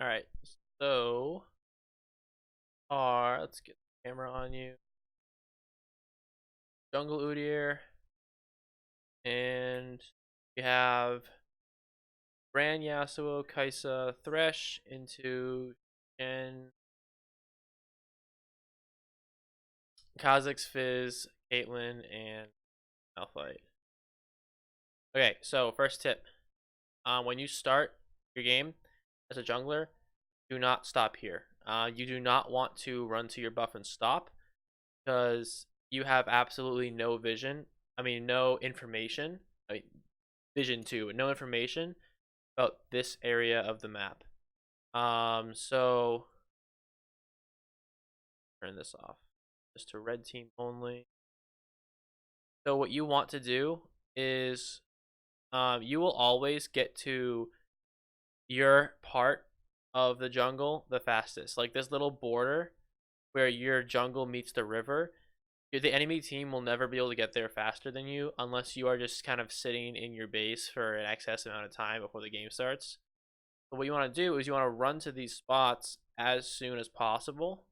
All right, so let's get the camera on you. Jungle Udyr, and we have Bran, Yasuo, Kaisa, Thresh into Shen, Kha'Zix, Fizz, Caitlyn, and Malphite. Okay, so first tip: when you start your game as a jungler, do not stop here. You do not want to run to your buff and stop because you have absolutely no vision. I mean, no information. I mean, vision too, no information about this area of the map. So turn this off just to red team only. So what you want to do is you will always get to your part of the jungle the fastest. Like this little border where your jungle meets the river. The enemy team will never be able to get there faster than you unless you are just kind of sitting in your base for an excess amount of time before the game starts. But what you want to do is you want to run to these spots as soon as possible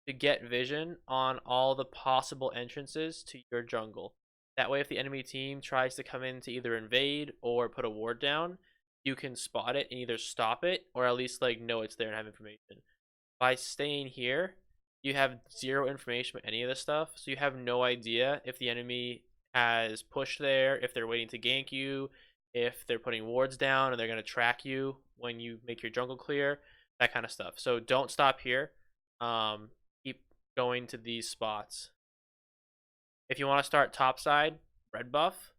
to get vision on all the possible entrances to your jungle. That way, if the enemy team tries to come in to either invade or put a ward down, you can spot it and either stop it or at least like know it's there and have information. By staying here, you have zero information about any of this stuff, so you have no idea if the enemy has pushed there, if they're waiting to gank you, if they're putting wards down and they're going to track you when you make your jungle clear, that kind of stuff. So don't stop here. Keep going to these spots. If you want to start topside, red buff,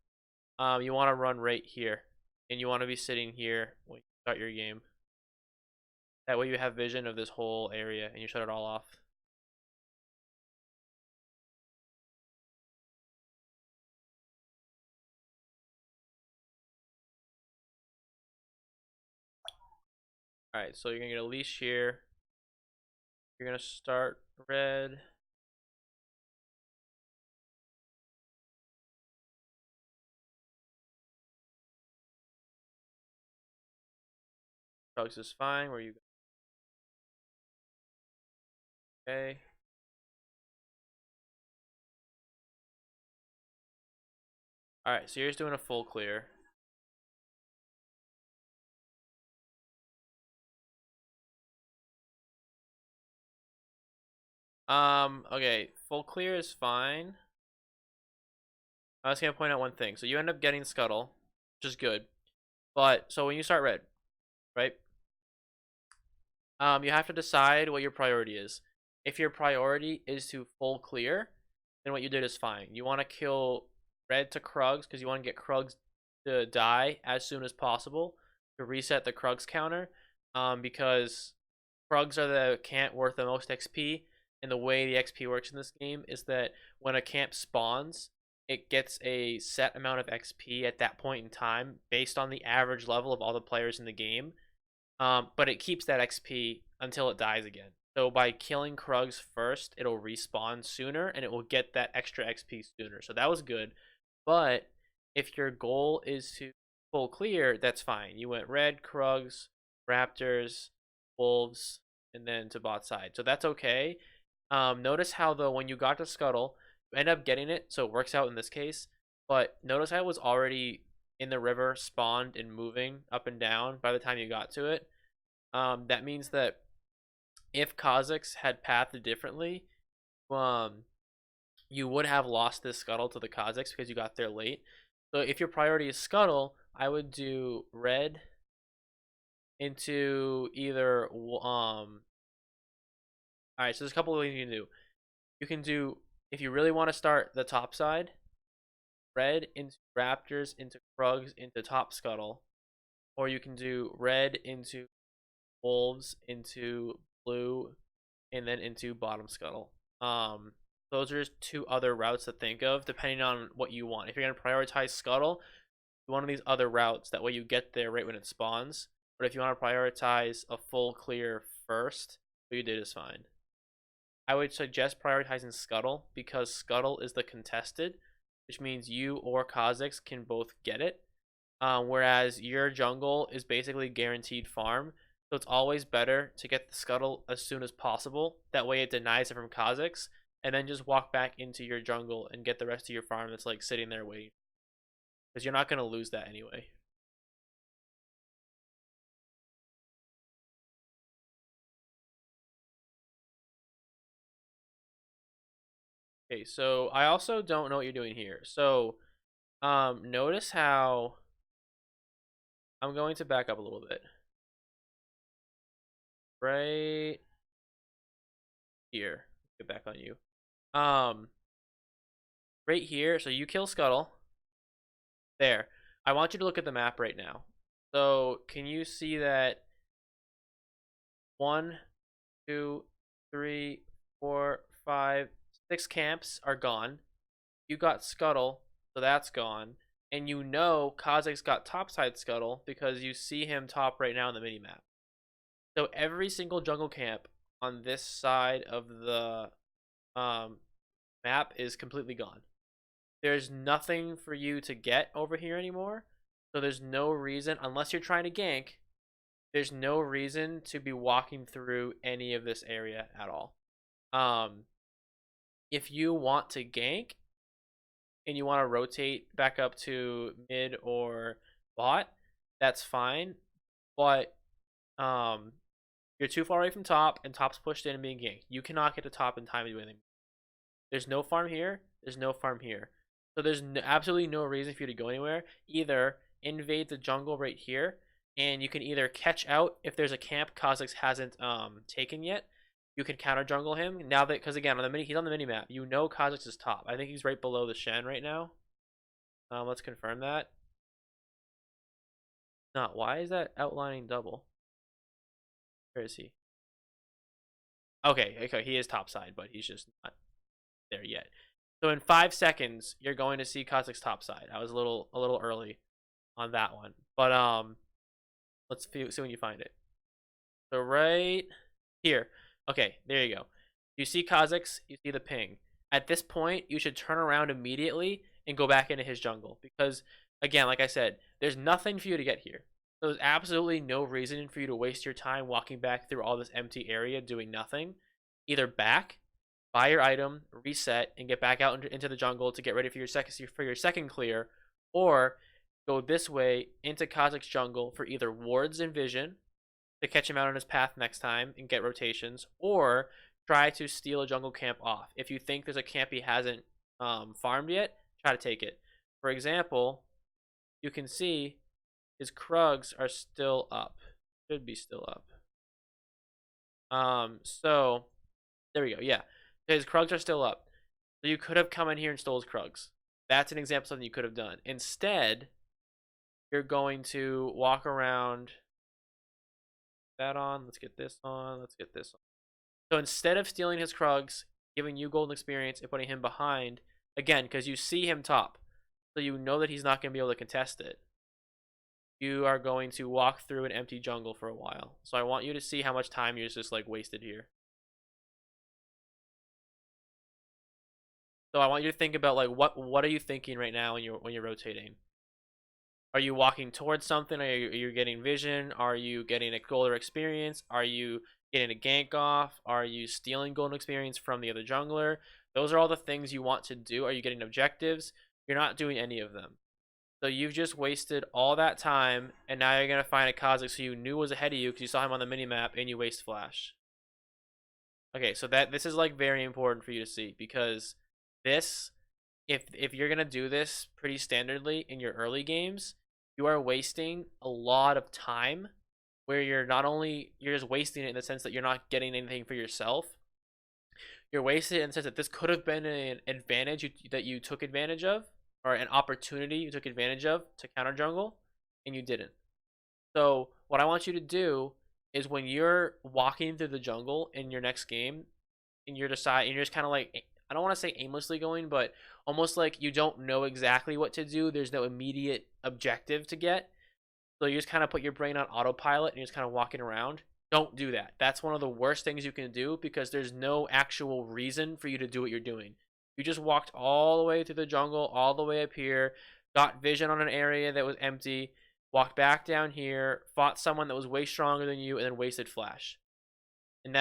you want to run right here, and you want to be sitting here when you start your game. That way you have vision of this whole area and you shut it all off. Alright, so you're going to get a leash here. You're going to start red. Drugs is fine. Where you go? Okay. Alright, so you're just doing a full clear. Okay, full clear is fine. I was gonna point out one thing. So you end up getting Scuttle, which is good. But so when you start red, right? You have to decide what your priority is. If your priority is to full clear, then what you did is fine. You want to kill red to Krugs because you want to get Krugs to die as soon as possible to reset the Krugs counter. Because Krugs are the camp worth the most XP, and the way the XP works in this game is that when a camp spawns, it gets a set amount of XP at that point in time based on the average level of all the players in the game. But it keeps that XP until it dies again. So by killing Krugs first, it'll respawn sooner and it will get that extra XP sooner. So that was good. But if your goal is to full clear, that's fine. You went red, Krugs, Raptors, Wolves, and then to bot side. So that's okay. Notice how though when you got to Scuttle, you end up getting it, so it works out in this case. But notice how it was already in the river, spawned and moving up and down by the time you got to it. That means that if Kha'Zix had pathed differently, you would have lost this Scuttle to the Kha'Zix because you got there late. So if your priority is Scuttle, I would do red into either Alright, so there's a couple of ways you can do. You can do, if you really want to start the top side, red into Raptors, into Krugs, into top Scuttle. Or you can do red into Wolves, into blue, and then into bottom Scuttle. Those are just two other routes to think of, depending on what you want. If you're going to prioritize Scuttle, one of these other routes. That way you get there right when it spawns. But if you want to prioritize a full clear first, what you did is fine. I would suggest prioritizing Scuttle because Scuttle is the contested, which means you or Kha'Zix can both get it. Whereas your jungle is basically guaranteed farm. So it's always better to get the scuttle as soon as possible. That way it denies it from Kha'Zix, and then just walk back into your jungle and get the rest of your farm that's like sitting there waiting. Because you're not going to lose that anyway. Okay, so I also don't know what you're doing here. So notice how I'm going to back up a little bit. Right here. Get back on you. Right here, so you kill Scuttle. There. I want you to look at the map right now. So can you see that 1, 2, 3, 4, 5, 6 camps are gone. You got Scuttle, so that's gone. And you know Kha'Zix got topside Scuttle because you see him top right now in the minimap. So every single jungle camp on this side of the map is completely gone. There's nothing for you to get over here anymore. So there's no reason, unless you're trying to gank, there's no reason to be walking through any of this area at all. If you want to gank and you want to rotate back up to mid or bot, that's fine. But you're too far away from top, and top's pushed in and being ganked. You cannot get to top in time to do anything. There's no farm here. There's no farm here. So there's absolutely no reason for you to go anywhere. Either invade the jungle right here, and you can either catch out if there's a camp Kha'Zix hasn't taken yet. You can counter jungle him now that, because again, he's on the mini map. You know Kha'Zix is top. I think he's right below the Shen right now. Let's confirm that. Not. Why is that outlining double? Where is he? Okay, he is top side, but he's just not there yet. So in 5 seconds, you're going to see Kha'Zix top side. I was a little early on that one, but let's see when you find it. So right here. Okay, there you go. You see Kha'Zix, you see the ping. At this point, you should turn around immediately and go back into his jungle because, again, like I said, there's nothing for you to get here. So there's absolutely no reason for you to waste your time walking back through all this empty area doing nothing. Either back, buy your item, reset, and get back out into the jungle to get ready for your second clear, or go this way into Kha'Zix jungle for either wards and vision to catch him out on his path next time and get rotations, or try to steal a jungle camp off. If you think there's a camp he hasn't farmed yet, try to take it. For example, you can see his Krugs are still up. Should be still up. So there we go. Yeah, his Krugs are still up. So you could have come in here and stole his Krugs. That's an example of something you could have done. Instead, you're going to walk around. That on. Let's get this on. Let's get this on. So instead of stealing his Krugs, giving you golden experience, and putting him behind, again, because you see him top, so you know that he's not going to be able to contest it, you are going to walk through an empty jungle for a while. So I want you to see how much time you're just like wasted here. So I want you to think about like what are you thinking right now when you're rotating? Are you walking towards something? Are you getting vision? Are you getting a golden experience? Are you getting a gank off? Are you stealing golden experience from the other jungler? Those are all the things you want to do. Are you getting objectives? You're not doing any of them. So you've just wasted all that time, and now you're going to find a Kha'Zix who you knew was ahead of you because you saw him on the minimap, and you waste flash. Okay, so this is like very important for you to see, because this, if you're going to do this pretty standardly in your early games, you are wasting a lot of time where you're just wasting it in the sense that you're not getting anything for yourself. You're wasting it in the sense that this could have been an advantage that you took advantage of, or an opportunity you took advantage of to counter jungle, and you didn't. So what I want you to do is when you're walking through the jungle in your next game, and you're just kind of like, I don't want to say aimlessly going, but almost like you don't know exactly what to do. There's no immediate objective to get. So you just kind of put your brain on autopilot and you're just kind of walking around. Don't do that. That's one of the worst things you can do because there's no actual reason for you to do what you're doing. You just walked all the way through the jungle, all the way up here, got vision on an area that was empty, walked back down here, fought someone that was way stronger than you, and then wasted flash. And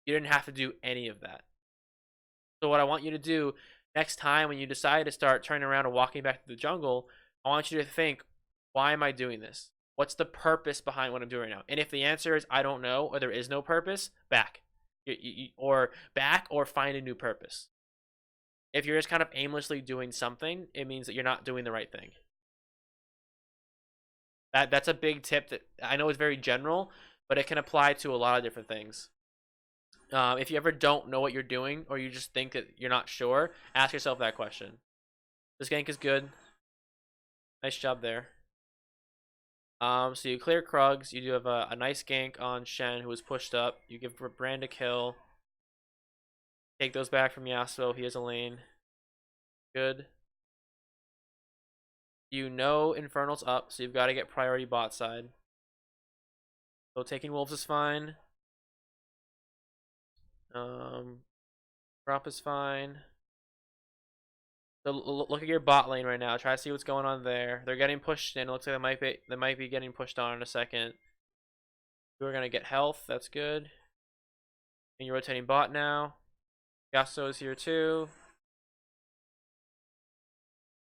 you didn't have to do any of that. So what I want you to do next time when you decide to start turning around and walking back to the jungle, I want you to think, why am I doing this? What's the purpose behind what I'm doing right now? And if the answer is I don't know, or there is no purpose, back. Or back, or find a new purpose. If you're just kind of aimlessly doing something, it means that you're not doing the right thing. That's a big tip that I know is very general, but it can apply to a lot of different things. If you ever don't know what you're doing, or you just think that you're not sure, ask yourself that question. This gank is good. Nice job there. So you clear Krugs. You do have a nice gank on Shen, who was pushed up. You give Brand a kill. Take those back from Yasuo. He has a lane. Good. You know Infernal's up, so you've got to get priority bot side. So taking Wolves is fine. Drop is fine. So look at your bot lane right now. Try to see what's going on there. They're getting pushed in. It looks like they might be getting pushed on in a second. We're gonna get health. That's good. And you're rotating bot now. Yasuo is here too.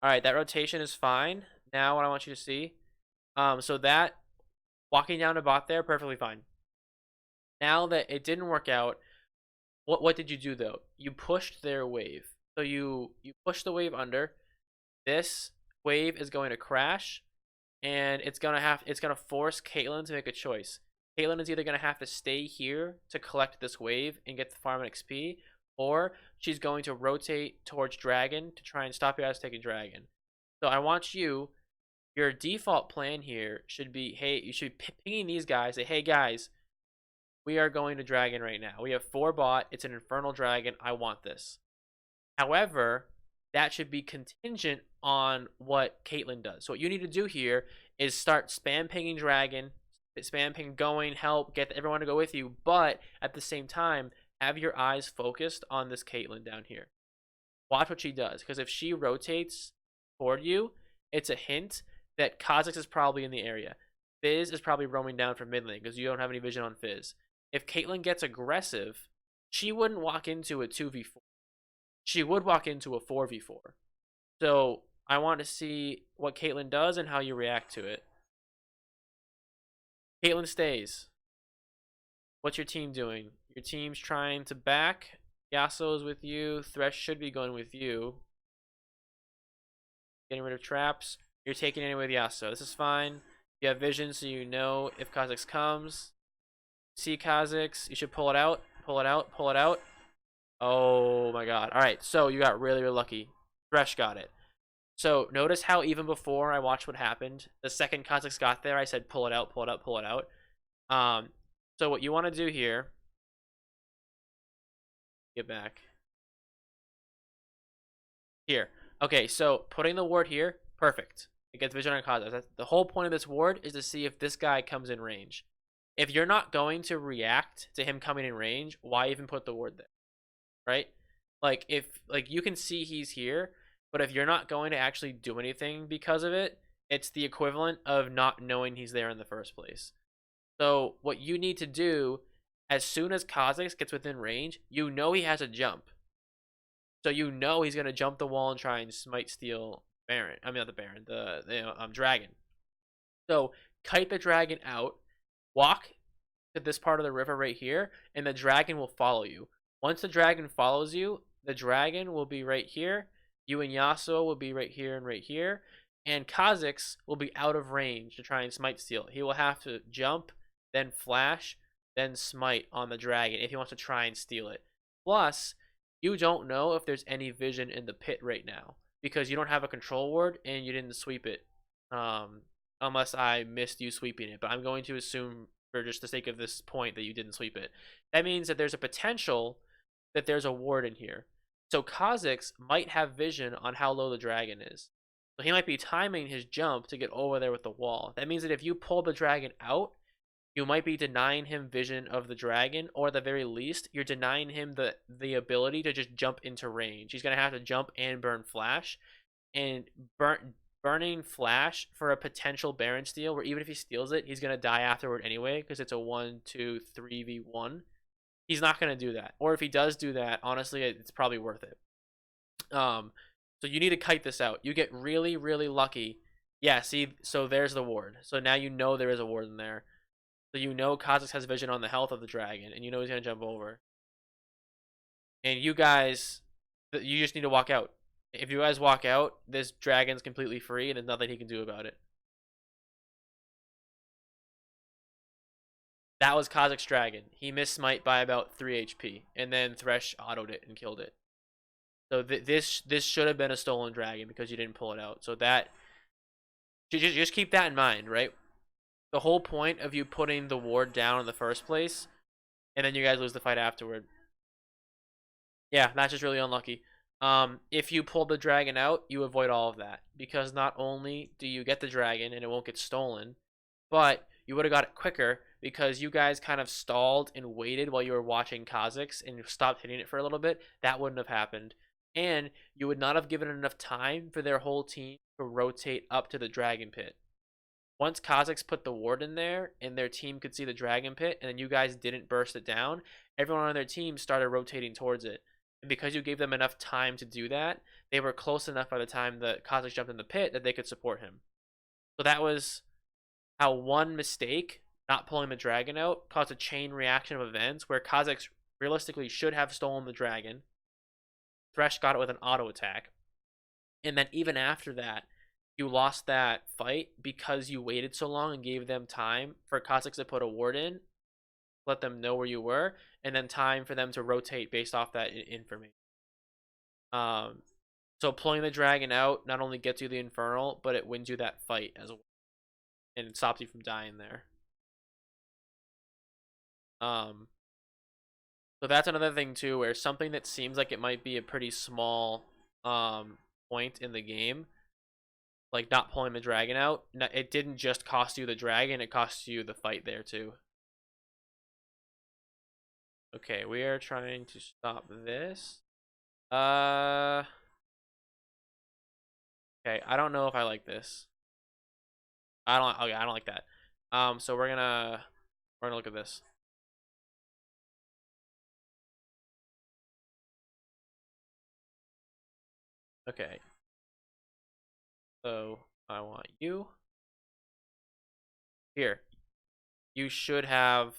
All right, that rotation is fine. Now what I want you to see, so that walking down to bot there, perfectly fine. Now that it didn't work out, what did you do though? You pushed their wave. So you push the wave under. This wave is going to crash, and it's gonna force Caitlyn to make a choice. Caitlyn is either gonna have to stay here to collect this wave and get the farm and XP, or she's going to rotate towards Dragon to try and stop you guys taking Dragon. So I want your default plan here should be, hey, you should be pinging these guys, say, hey guys, we are going to Dragon right now. We have 4 bot, it's an Infernal Dragon, I want this. However, that should be contingent on what Caitlyn does. So what you need to do here is start spam pinging Dragon, spam ping going, help, get everyone to go with you, but at the same time, have your eyes focused on this Caitlyn down here. Watch what she does, because if she rotates toward you, it's a hint that Kha'Zix is probably in the area. Fizz is probably roaming down from mid lane, because you don't have any vision on Fizz. If Caitlyn gets aggressive, she wouldn't walk into a 2v4. She would walk into a 4v4. So I want to see what Caitlyn does and how you react to it. Caitlyn stays. What's your team doing? Your team's trying to back. Yasuo's with you. Thresh should be going with you. Getting rid of traps. You're taking it in with Yasuo. This is fine. You have vision, so you know if Kha'Zix comes. See Kha'Zix. You should pull it out. Pull it out. Pull it out. Oh my god. Alright, so you got really, really lucky. Thresh got it. So notice how even before I watched what happened, the second Kha'Zix got there, I said pull it out, pull it out, pull it out. So what you want to do here, get back. Here. Okay, so putting the ward here, perfect. It gets vision on Kha'Zix. The whole point of this ward is to see if this guy comes in range. If you're not going to react to him coming in range, why even put the ward there? Right? Like you can see he's here, but if you're not going to actually do anything because of it, it's the equivalent of not knowing he's there in the first place. So what you need to do, as soon as Kha'Zix gets within range, you know he has a jump. So you know he's gonna jump the wall and try and smite steal Baron. I mean not the Baron, the dragon. So kite the dragon out, walk to this part of the river right here, and the dragon will follow you. Once the dragon follows you, the dragon will be right here. You and Yasuo will be right here and right here. And Kha'Zix will be out of range to try and smite steal. He will have to jump, then flash, then smite on the dragon if he wants to try and steal it. Plus, you don't know if there's any vision in the pit right now, because you don't have a control ward and you didn't sweep it. Unless I missed you sweeping it. But I'm going to assume, for just the sake of this point, that you didn't sweep it. That means that there's a potential that there's a ward in here. So Kha'Zix might have vision on how low the dragon is. So he might be timing his jump to get over there with the wall. That means that if you pull the dragon out, you might be denying him vision of the dragon, or at the very least, you're denying him the ability to just jump into range. He's going to have to jump and burn flash. And burning flash for a potential Baron steal, where even if he steals it, he's gonna die afterward anyway, because it's a 1-2-3v1. He's not gonna do that. Or if he does do that, honestly, it's probably worth it. So you need to kite this out. You get really, really lucky. Yeah, see, so there's the ward. So now you know there is a ward in there. So you know Kha'Zix has vision on the health of the dragon, and you know he's gonna jump over. And you guys, you just need to walk out. If you guys walk out, this dragon's completely free, and there's nothing he can do about it. That was Kha'Zix's dragon. He missed smite by about 3 HP, and then Thresh autoed it and killed it. So this should have been a stolen dragon because you didn't pull it out. So that, just keep that in mind, right? The whole point of you putting the ward down in the first place, and then you guys lose the fight afterward. Yeah, that's just really unlucky. If you pull the dragon out, you avoid all of that, because not only do you get the dragon and it won't get stolen, but you would have got it quicker because you guys kind of stalled and waited while you were watching Kha'Zix and stopped hitting it for a little bit. That wouldn't have happened. And you would not have given enough time for their whole team to rotate up to the dragon pit. Once Kha'Zix put the ward in there and their team could see the dragon pit, and then you guys didn't burst it down, everyone on their team started rotating towards it. And because you gave them enough time to do that, they were close enough by the time that Kha'Zix jumped in the pit that they could support him. So that was how one mistake, not pulling the dragon out, caused a chain reaction of events where Kha'Zix realistically should have stolen the dragon. Thresh got it with an auto attack. And then even after that, you lost that fight because you waited so long and gave them time for Kha'Zix to put a ward in, let them know where you were, and then time for them to rotate based off that information. So pulling the dragon out not only gets you the Infernal, but it wins you that fight as well. And it stops you from dying there. So that's another thing too, where something that seems like it might be a pretty small point in the game, like not pulling the dragon out, it didn't just cost you the dragon, it cost you the fight there too. Okay, we are trying to stop this. Okay, I don't know if I like this. I don't like that. So we're gonna look at this. Okay. So I want you here. You should have.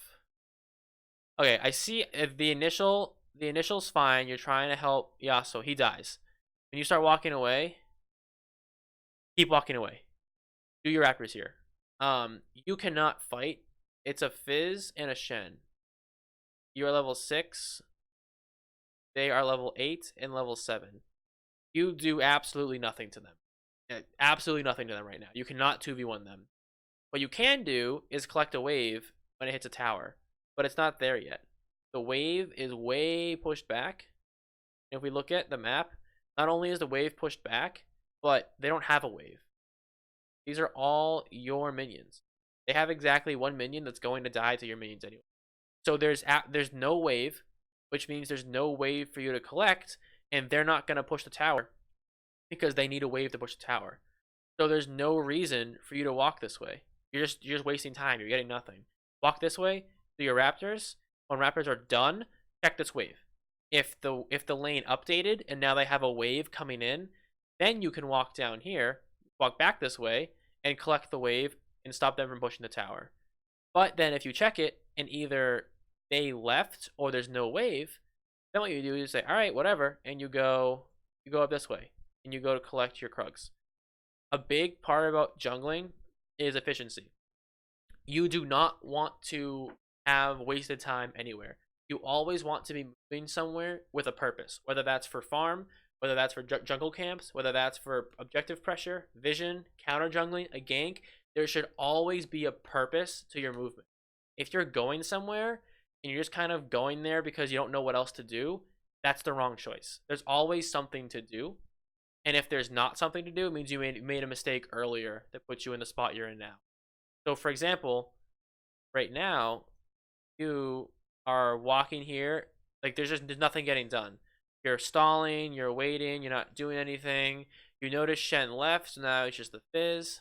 Okay, I see if the initial's fine. You're trying to help Yasuo. He dies. When you start walking away, keep walking away. Do your Raptors here. You cannot fight. It's a Fizz and a Shen. You are level 6. They are level 8 and level 7. You do absolutely nothing to them. Absolutely nothing to them right now. You cannot 2v1 them. What you can do is collect a wave when it hits a tower, but it's not there yet. The wave is way pushed back. If we look at the map, not only is the wave pushed back, but they don't have a wave. These are all your minions. They have exactly one minion that's going to die to your minions anyway. So there's no wave, which means there's no wave for you to collect, and they're not going to push the tower because they need a wave to push the tower. So there's no reason for you to walk this way. You're just wasting time. You're getting nothing. Walk this way, do your Raptors. When Raptors are done, check this wave. If the lane updated and now they have a wave coming in, then you can walk down here, walk back this way, and collect the wave and stop them from pushing the tower. But then if you check it and either they left or there's no wave, then what you do is say, all right, whatever, and you go up this way and you go to collect your Krugs. A big part about jungling is efficiency. You do not want to have wasted time anywhere. You always want to be moving somewhere with a purpose, whether that's for farm, whether that's for jungle camps, whether that's for objective pressure, vision, counter jungling, a gank. There should always be a purpose to your movement. If you're going somewhere and you're just kind of going there because you don't know what else to do, that's the wrong choice. There's always something to do. And if there's not something to do, it means you made a mistake earlier that puts you in the spot you're in now. So for example, right now, you are walking here, like there's nothing getting done. You're stalling, you're waiting, you're not doing anything. You notice Shen left, so now it's just the Fizz.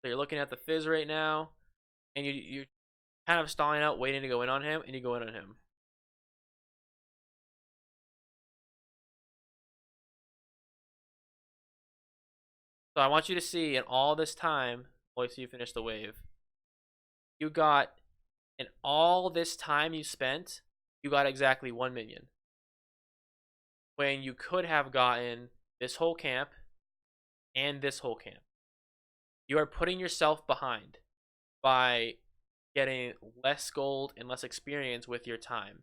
So you're looking at the Fizz right now, and you're kind of stalling out, waiting to go in on him, and you go in on him. So I want you to see in all this time, wait till you finish the wave, you got, in all this time you spent, you got exactly 1 minion. When you could have gotten this whole camp and this whole camp. You are putting yourself behind by getting less gold and less experience with your time.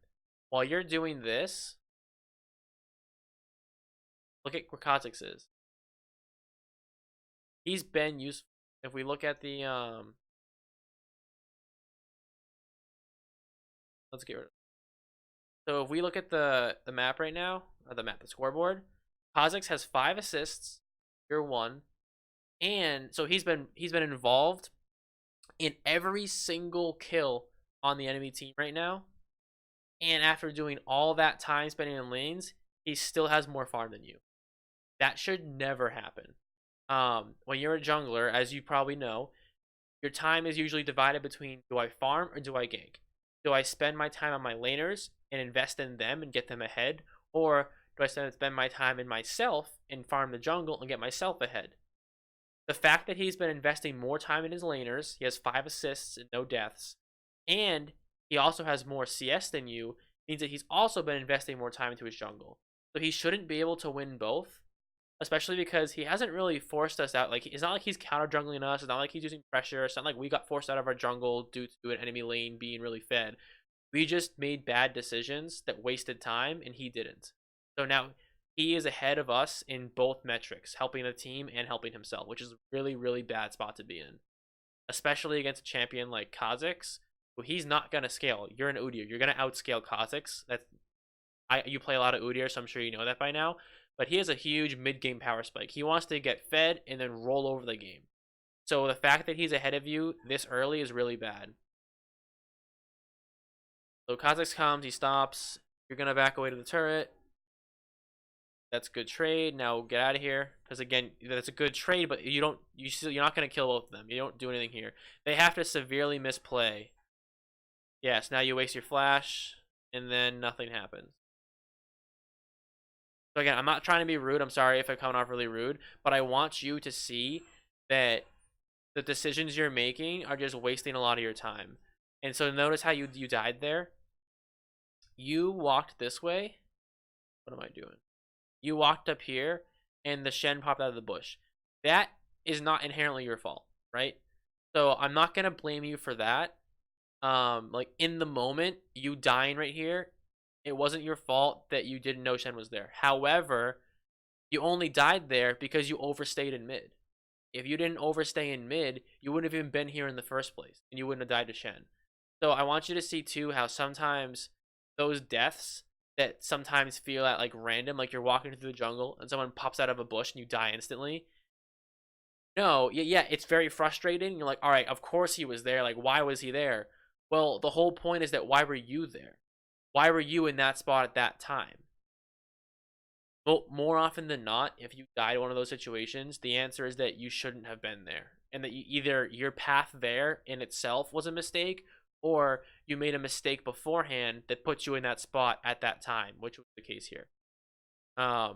While you're doing this, look at where Kha'Zix is. He's been useful. If we look at the let's get rid of it. So if we look at the map right now, or the scoreboard, Kha'Zix has 5 assists, you're 1, and so he's been involved in every single kill on the enemy team right now. And after doing all that time spending in lanes, he still has more farm than you. That should never happen. When you're a jungler, as you probably know, your time is usually divided between, do I farm or do I gank? Do I spend my time on my laners and invest in them and get them ahead? Or do I spend my time in myself and farm the jungle and get myself ahead? The fact that he's been investing more time in his laners, he has 5 assists and no deaths, and he also has more CS than you, means that he's also been investing more time into his jungle. So he shouldn't be able to win both, especially because he hasn't really forced us out. Like, it's not like he's counter jungling us. It's not like he's using pressure. It's not like we got forced out of our jungle due to an enemy lane being really fed. We just made bad decisions that wasted time, and he didn't. So now he is ahead of us in both metrics, helping the team and helping himself, which is a really, really bad spot to be in, especially against a champion like Kha'Zix, who he's not going to scale. You're an Udyr. You're going to outscale Kha'Zix. You play a lot of Udyr, so I'm sure you know that by now. But he has a huge mid-game power spike. He wants to get fed and then roll over the game. So the fact that he's ahead of you this early is really bad. So Kha'Zix comes, he stops. You're going to back away to the turret. That's good trade. Now get out of here, because again, that's a good trade, but you're not going to kill both of them. You don't do anything here. They have to severely misplay. Yes, now you waste your flash, and then nothing happens. So again, I'm not trying to be rude. I'm sorry if I come off really rude, but I want you to see that the decisions you're making are just wasting a lot of your time. And so notice how you died there. You walked this way. What am I doing? You walked up here, and the Shen popped out of the bush. That is not inherently your fault, right? So I'm not going to blame you for that. Like, in the moment, you dying right here, it wasn't your fault that you didn't know Shen was there. However, you only died there because you overstayed in mid. If you didn't overstay in mid, you wouldn't have even been here in the first place, and you wouldn't have died to Shen. So I want you to see, too, how sometimes those deaths that sometimes feel at like random, like you're walking through the jungle and someone pops out of a bush and you die instantly. No, yeah, it's very frustrating. You're like, all right, of course he was there. Like, why was he there? Well, the whole point is that why were you there? Why were you in that spot at that time? Well, more often than not, if you die in one of those situations, the answer is that you shouldn't have been there, and that either your path there in itself was a mistake, or you made a mistake beforehand that puts you in that spot at that time, which was the case here. So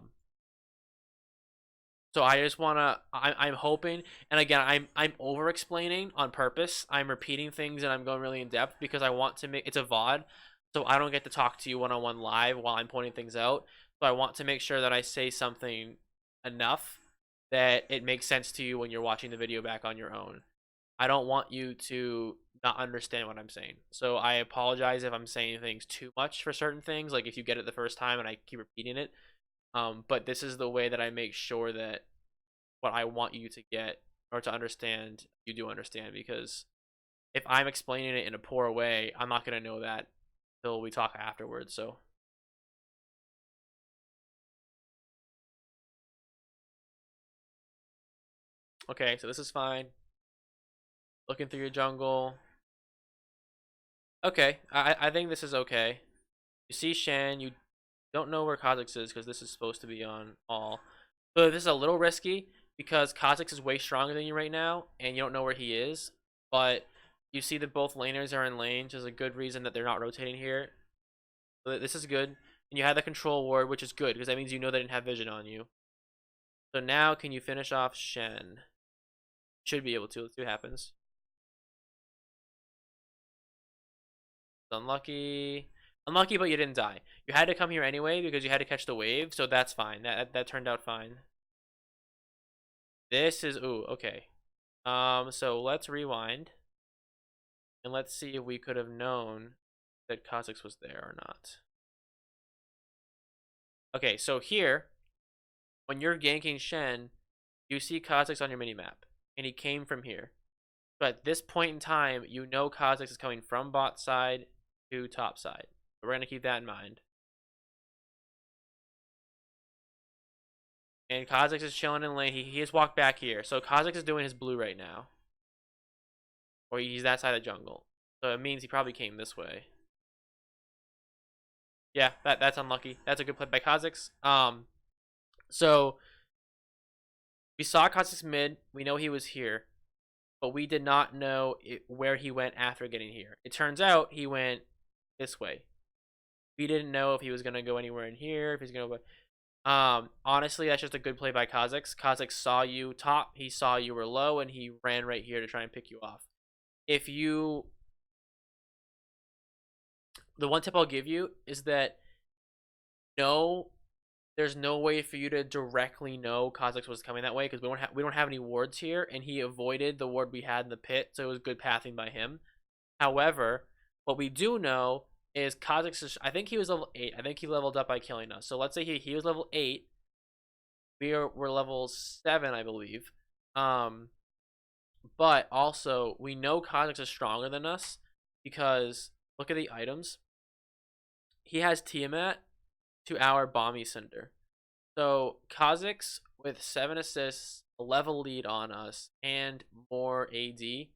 I just wanna, I'm hoping, and again, I'm over explaining on purpose. I'm repeating things and I'm going really in depth because I want to make, it's a VOD, so I don't get to talk to you one-on-one live while I'm pointing things out. So I want to make sure that I say something enough that it makes sense to you when you're watching the video back on your own. I don't want you to not understand what I'm saying. So I apologize if I'm saying things too much for certain things, like if you get it the first time and I keep repeating it. But this is the way that I make sure that what I want you to get or to understand, you do understand, because if I'm explaining it in a poor way, I'm not going to know that until we talk afterwards. So okay, so this is fine. Looking through your jungle. Okay, I think this is okay. You see Shen, you don't know where Kha'Zix is because this is supposed to be on all. So this is a little risky because Kha'Zix is way stronger than you right now, and you don't know where he is. But you see that both laners are in lane, which is a good reason that they're not rotating here. So this is good. And you have the control ward, which is good because that means you know they didn't have vision on you. So now can you finish off Shen? Should be able to. Let's see what happens. Unlucky. Unlucky, but you didn't die. You had to come here anyway because you had to catch the wave, so that's fine. That turned out fine. This is ooh, okay. So let's rewind. And let's see if we could have known that Kha'Zix was there or not. Okay, so here, when you're ganking Shen, you see Kha'Zix on your minimap. And he came from here. But at this point in time, you know Kha'Zix is coming from bot side to top side. So we're going to keep that in mind. And Kha'Zix is chilling in lane. He has walked back here. So Kha'Zix is doing his blue right now. Or he's that side of the jungle. So it means he probably came this way. Yeah, that's unlucky. That's a good play by Kha'Zix. So we saw Kha'Zix mid. We know he was here. But we did not know where he went after getting here. It turns out he went this way. We didn't know if he was going to go anywhere in here, if he's going to go... honestly, that's just a good play by Kha'Zix. Kha'Zix saw you top, he saw you were low, and he ran right here to try and pick you off. If you... The one tip I'll give you is that there's no way for you to directly know Kha'Zix was coming that way because we don't have any wards here, and he avoided the ward we had in the pit, so it was good pathing by him. However, what we do know is Kha'Zix, I think he was level 8. I think he leveled up by killing us. So let's say he was level 8. We're level 7, I believe. But also, we know Kha'Zix is stronger than us because look at the items. He has Tiamat to our Bomby Cinder. So Kha'Zix with 7 assists, a level lead on us, and more AD, we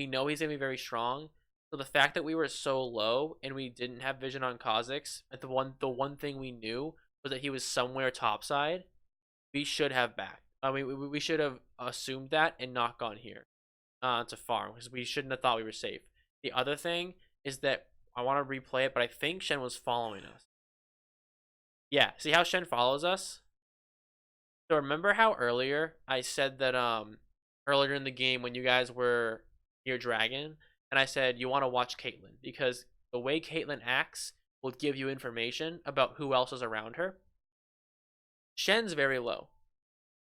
know he's going to be very strong. So the fact that we were so low and we didn't have vision on Kha'Zix, the one thing we knew was that he was somewhere topside, we should have backed. I mean, we should have assumed that and not gone here to farm because we shouldn't have thought we were safe. The other thing is that I want to replay it, but I think Shen was following us. Yeah, see how Shen follows us? So remember how earlier I said that earlier in the game when you guys were near Dragon, and I said you want to watch Caitlyn because the way Caitlyn acts will give you information about who else is around her. Shen's very low.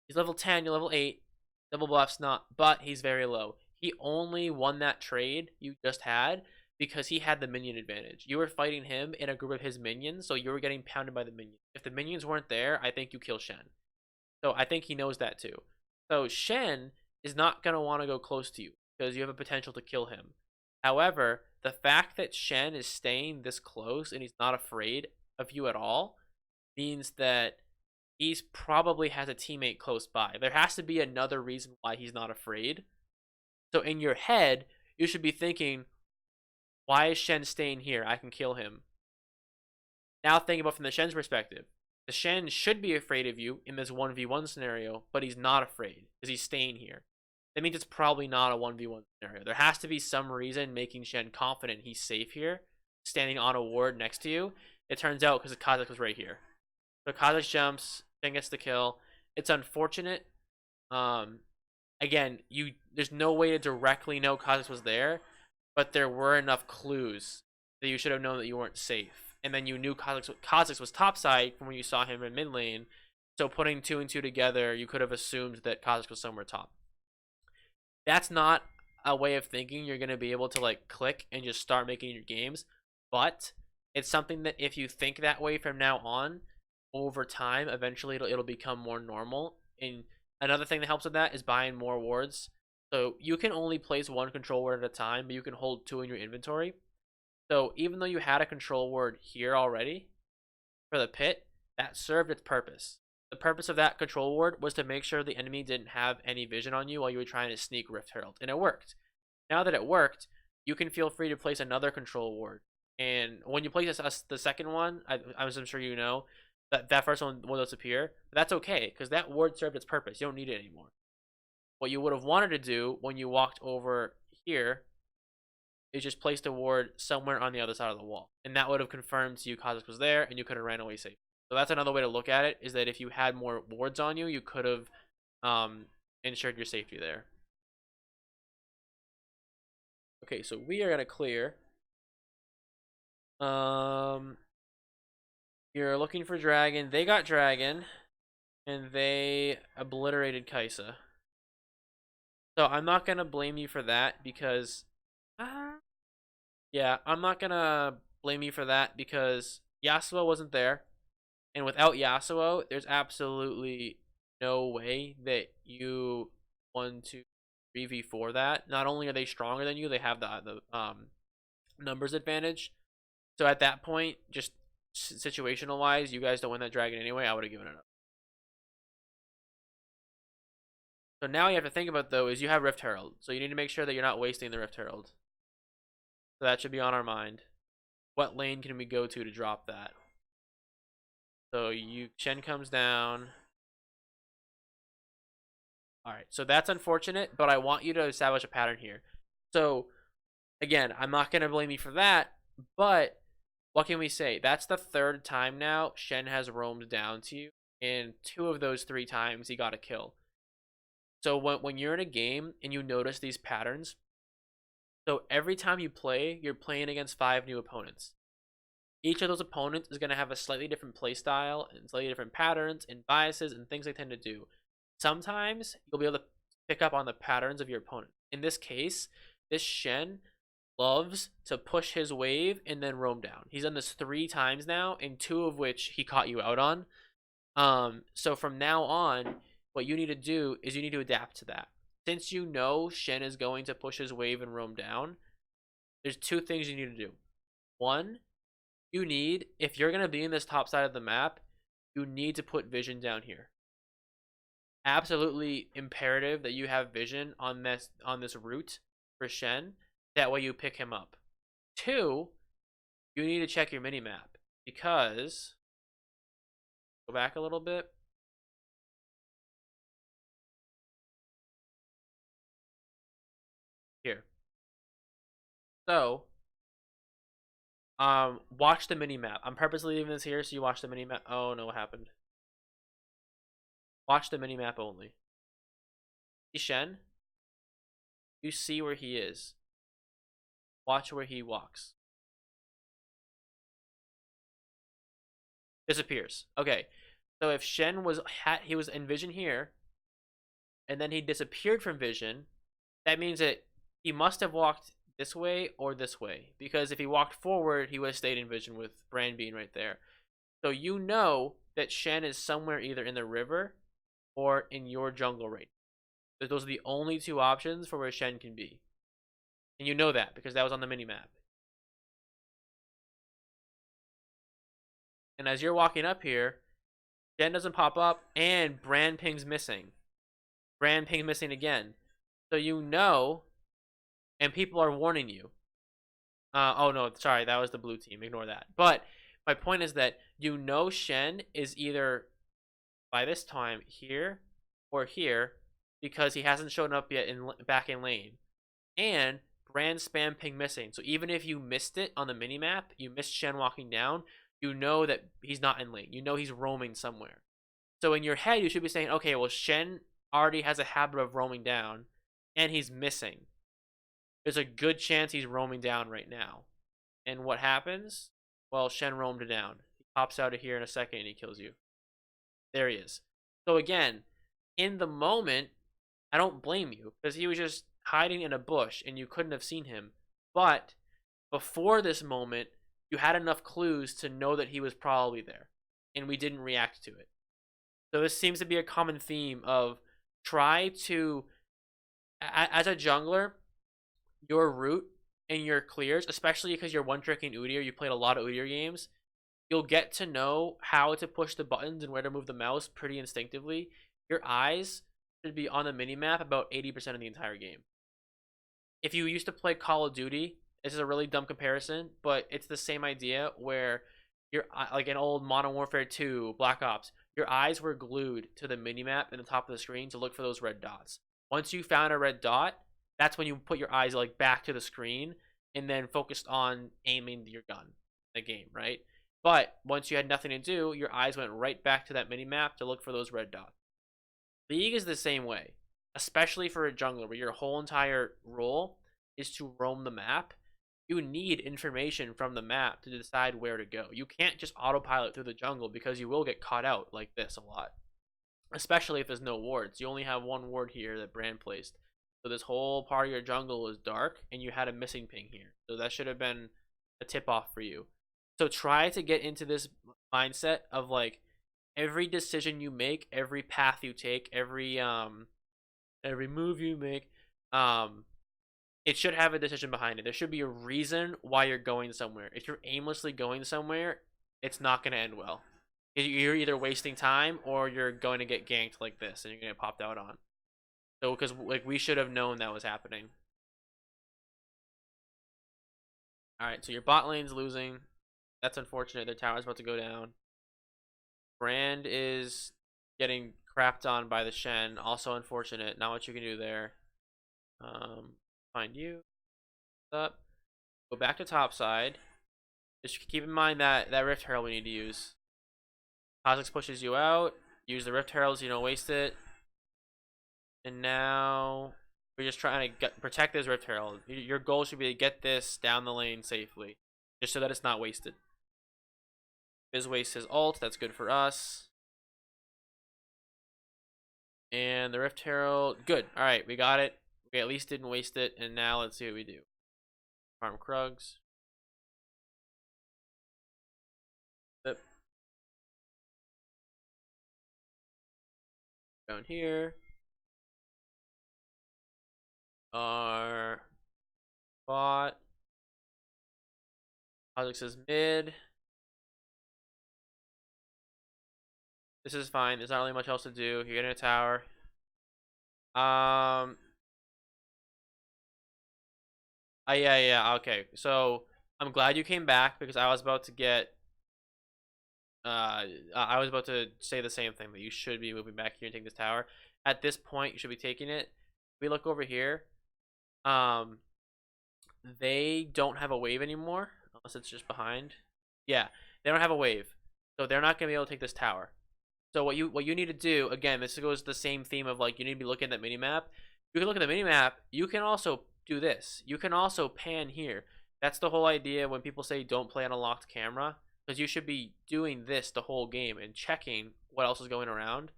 He's level 10, you're level 8. Double buff's not, but he's very low. He only won that trade you just had because he had the minion advantage. You were fighting him in a group of his minions, so you were getting pounded by the minions. If the minions weren't there, I think you kill Shen. So I think he knows that too. So Shen is not going to want to go close to you because you have a potential to kill him. However, the fact that Shen is staying this close and he's not afraid of you at all means that he's probably has a teammate close by. There has to be another reason why he's not afraid. So in your head, you should be thinking, why is Shen staying here? I can kill him. Now think about from the Shen's perspective. The Shen should be afraid of you in this 1v1 scenario, but he's not afraid because he's staying here. That means it's probably not a 1v1 scenario. There has to be some reason making Shen confident he's safe here, standing on a ward next to you. It turns out because Kha'Zix was right here. So Kha'Zix jumps, Shen gets the kill. It's unfortunate. Again, there's no way to directly know Kha'Zix was there, but there were enough clues that you should have known that you weren't safe. And then you knew Kha'Zix was topside from when you saw him in mid lane. So putting 2 and 2 together, you could have assumed that Kha'Zix was somewhere top. That's not a way of thinking you're going to be able to like click and just start making your games. But it's something that if you think that way from now on, over time, eventually it'll become more normal. And another thing that helps with that is buying more wards. So you can only place 1 control ward at a time, but you can hold 2 in your inventory. So even though you had a control ward here already for the pit, that served its purpose. The purpose of that control ward was to make sure the enemy didn't have any vision on you while you were trying to sneak Rift Herald, and it worked. Now that it worked, you can feel free to place another control ward. And when you place the second one, I'm sure you know, That first one will disappear. But that's okay, because that ward served its purpose. You don't need it anymore. What you would have wanted to do when you walked over here is just place the ward somewhere on the other side of the wall. And that would have confirmed to you Kha'Zix was there, and you could have ran away safe. So that's another way to look at it, is that if you had more wards on you, you could have ensured your safety there. Okay, so we are going to clear. You're looking for dragon. They got dragon, and they obliterated Kaisa. So I'm not going to blame you for that, because... yeah, I'm not going to blame you for that, because Yasuo wasn't there. And without Yasuo, there's absolutely no way that you won to 3v4 that. Not only are they stronger than you, they have the numbers advantage. So at that point, just situational wise, you guys don't win that dragon anyway. I would have given it up. So now you have to think about, though, is you have Rift Herald. So you need to make sure that you're not wasting the Rift Herald. So that should be on our mind. What lane can we go to drop that? So Shen comes down. Alright, so that's unfortunate, but I want you to establish a pattern here. So, again, I'm not going to blame you for that, but what can we say? That's the third time now Shen has roamed down to you, and 2 of those 3 times he got a kill. So when you're in a game and you notice these patterns, so every time you play, you're playing against 5 new opponents. Each of those opponents is going to have a slightly different play style and slightly different patterns and biases and things they tend to do. Sometimes you'll be able to pick up on the patterns of your opponent. In this case, this Shen loves to push his wave and then roam down. He's done this 3 times now, and 2 of which he caught you out on. So from now on, what you need to do is you need to adapt to that. Since you know Shen is going to push his wave and roam down, there's 2 things you need to do. 1, you need, if you're going to be in this top side of the map, you need to put vision down here. Absolutely imperative that you have vision on this route for Shen. That way you pick him up. 2, you need to check your minimap, because, go back a little bit. Here. So, watch the minimap. I'm purposely leaving this here so you watch the minimap. Oh no, what happened? Watch the minimap only. See Shen? You see where he is. Watch where he walks. Disappears. Okay. So if Shen he was in vision here, and then he disappeared from vision, that means that he must have walked this way or this way, because if he walked forward, he would have stayed in vision with Brand being right there. So you know that Shen is somewhere either in the river or in your jungle right now. Those are the only 2 options for where Shen can be. And you know that because that was on the minimap. And as you're walking up here, Shen doesn't pop up, and Brand ping's missing. Brand ping missing again. So you know, and people are warning you. Oh no, sorry, that was the blue team. Ignore that. But my point is that you know Shen is either by this time here or here, because he hasn't shown up yet back in lane. And Brand spam ping missing. So even if you missed it on the minimap, you missed Shen walking down, you know that he's not in lane. You know he's roaming somewhere. So in your head, you should be saying, okay, well, Shen already has a habit of roaming down, and he's missing. There's a good chance he's roaming down right now. And what happens? Well, Shen roamed down. He pops out of here in a second and he kills you. There he is. So again, in the moment, I don't blame you, because he was just hiding in a bush and you couldn't have seen him. But before this moment, you had enough clues to know that he was probably there, and we didn't react to it. So this seems to be a common theme of try to, as a jungler, your route and your clears, especially because you're one-tricking Udyr, you played a lot of Udyr games, you'll get to know how to push the buttons and where to move the mouse pretty instinctively. Your eyes should be on the minimap about 80% of the entire game. If you used to play Call of Duty, this is a really dumb comparison, but it's the same idea where like in old Modern Warfare 2, Black Ops, your eyes were glued to the minimap in the top of the screen to look for those red dots. Once you found a red dot, that's when you put your eyes like back to the screen and then focused on aiming your gun in the game, right? But once you had nothing to do, your eyes went right back to that minimap to look for those red dots. League is the same way, especially for a jungler where your whole entire role is to roam the map. You need information from the map to decide where to go. You can't just autopilot through the jungle because you will get caught out like this a lot, especially if there's no wards. You only have one ward here that Brand placed. So this whole part of your jungle is dark and you had a missing ping here. So that should have been a tip off for you. So try to get into this mindset of like every decision you make, every path you take, every move you make, it should have a decision behind it. There should be a reason why you're going somewhere. If you're aimlessly going somewhere, it's not going to end well. You're either wasting time or you're going to get ganked like this and you're going to get popped out on. So, because like we should have known that was happening. All right, so your bot lane's losing. That's unfortunate. Their tower's about to go down. Brand is getting crapped on by the Shen. Also unfortunate. Not much you can do there. Find you. What's up? Go back to top side. Just keep in mind that Rift Herald we need to use. Kha'Zix pushes you out. Use the Rift Herald so you don't waste it. And now we're just trying to protect this Rift Herald. Your goal should be to get this down the lane safely, just so that it's not wasted. Fizz wastes his ult. That's good for us. And the Rift Herald. Good. All right, we got it. We at least didn't waste it. And now let's see what we do. Farm Krugs. Yep. Down here. Our bot. Kha'Zix is mid. This is fine. There's not really much else to do. You're getting a tower. Yeah. Okay. So I'm glad you came back because I was about to get. I was about to say the same thing, that you should be moving back here and taking this tower. At this point, you should be taking it. If we look over here. They don't have a wave anymore unless it's just behind. Yeah, they don't have a wave, so they're not gonna be able to take this tower. So what you need to do, again, this goes the same theme of like you need to be looking at that minimap. You can look at the minimap. You can also do this. You can also pan here. That's the whole idea when people say don't play on a locked camera, because you should be doing this the whole game and checking what else is going around.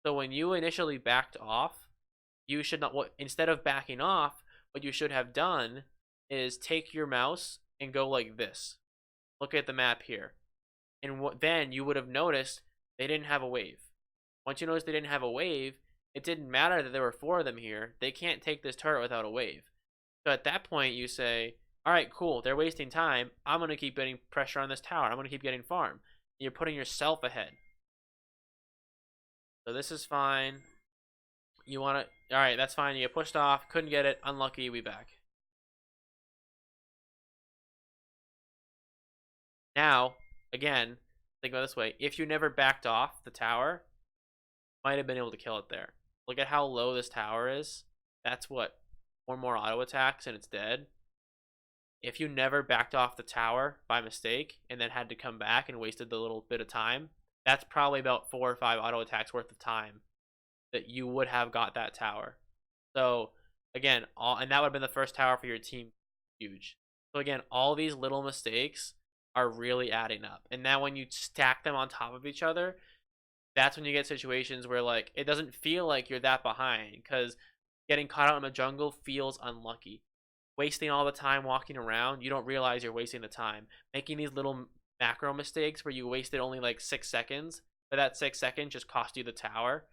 So when you initially backed off, you should not. Instead of backing off, what you should have done is take your mouse and go like this. Look at the map here. And then you would have noticed they didn't have a wave. Once you noticed they didn't have a wave, it didn't matter that there were 4 of them here. They can't take this turret without a wave. So at that point, you say, all right, cool, they're wasting time. I'm going to keep getting pressure on this tower. I'm going to keep getting farm. You're putting yourself ahead. So this is fine. You want to... All right, that's fine. You get pushed off. Couldn't get it. Unlucky. We back. Now, again, think about it this way. If you never backed off the tower, might have been able to kill it there. Look at how low this tower is. That's what? 4 more auto attacks and it's dead. If you never backed off the tower by mistake and then had to come back and wasted the little bit of time, that's probably about 4 or 5 auto attacks worth of time that you would have got that tower. So again, and that would have been the first tower for your team. Huge. So again, all these little mistakes are really adding up. And now when you stack them on top of each other, that's when you get situations where like it doesn't feel like you're that behind, because getting caught out in the jungle feels unlucky. Wasting all the time walking around, you don't realize you're wasting the time. Making these little macro mistakes where you wasted only like 6 seconds, but that 6 seconds just cost you the tower.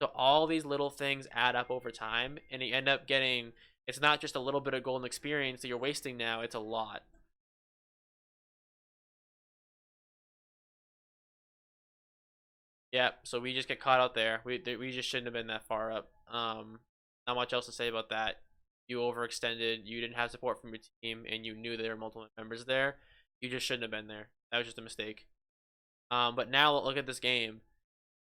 So all these little things add up over time, and you end up getting, it's not just a little bit of golden experience that you're wasting now, it's a lot. Yeah, so we just get caught out there. We just shouldn't have been that far up. Not much else to say about that. You overextended, you didn't have support from your team, and you knew there were multiple members there. You just shouldn't have been there. That was just a mistake. But now look at this game.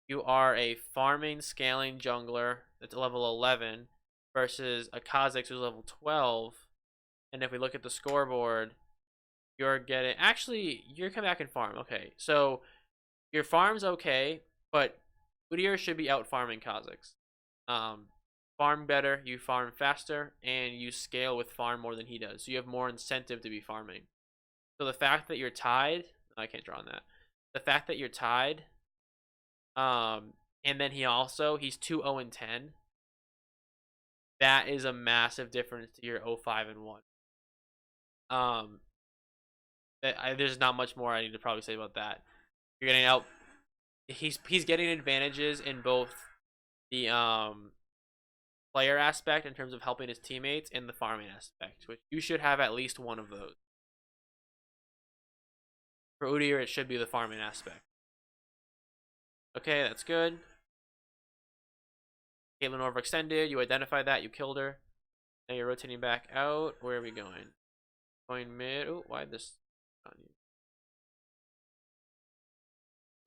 You are a farming, scaling jungler that's level 11 versus a Kha'Zix who's level 12. And if we look at the scoreboard, you're getting... Actually, you're coming back and farm. Okay, so your farm's okay, but Udyr should be out farming Kha'Zix. Farm better, you farm faster, and you scale with farm more than he does. So you have more incentive to be farming. So the fact that you're tied... I can't draw on that. The fact that you're tied... and then he's 2-0-10. That is a massive difference to your 0-5-1. There's not much more I need to probably say about that. You're getting out. He's getting advantages in both the player aspect in terms of helping his teammates and the farming aspect, which you should have at least one of those. For Udyr, it should be the farming aspect. Okay, that's good. Caitlyn overextended. You identified that. You killed her. Now you're rotating back out. Where are we going? Going mid. Oh, why this on you?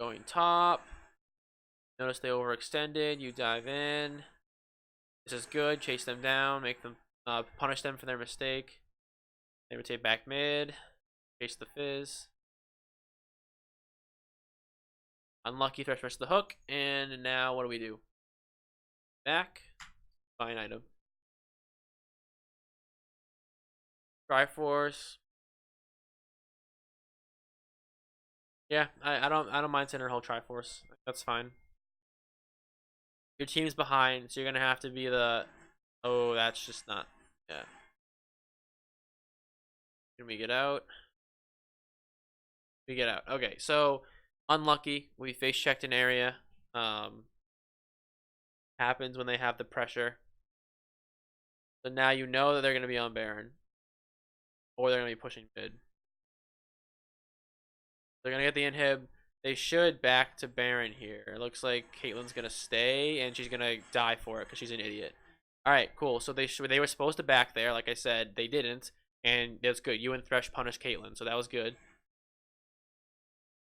Going top. Notice they overextended. You dive in. This is good. Chase them down. Make them punish them for their mistake. They rotate back mid. Chase the fizz. Unlucky Thresh versus the hook. And now what do we do? Back. Buy an item. Triforce. Yeah, I don't mind sending her whole Triforce. That's fine. Your team's behind, so you're gonna have to be the... Oh, that's just not... Yeah. Can we get out? We get out. Okay, so unlucky. We face checked an area. Happens when they have the pressure. So now you know that they're gonna be on Baron. Or they're gonna be pushing mid. They're gonna get the inhib. They should back to Baron here. It looks like Caitlyn's gonna stay and she's gonna die for it because she's an idiot. Alright, cool. So they were supposed to back there, like I said, they didn't, and that's good. You and Thresh punished Caitlyn, so that was good.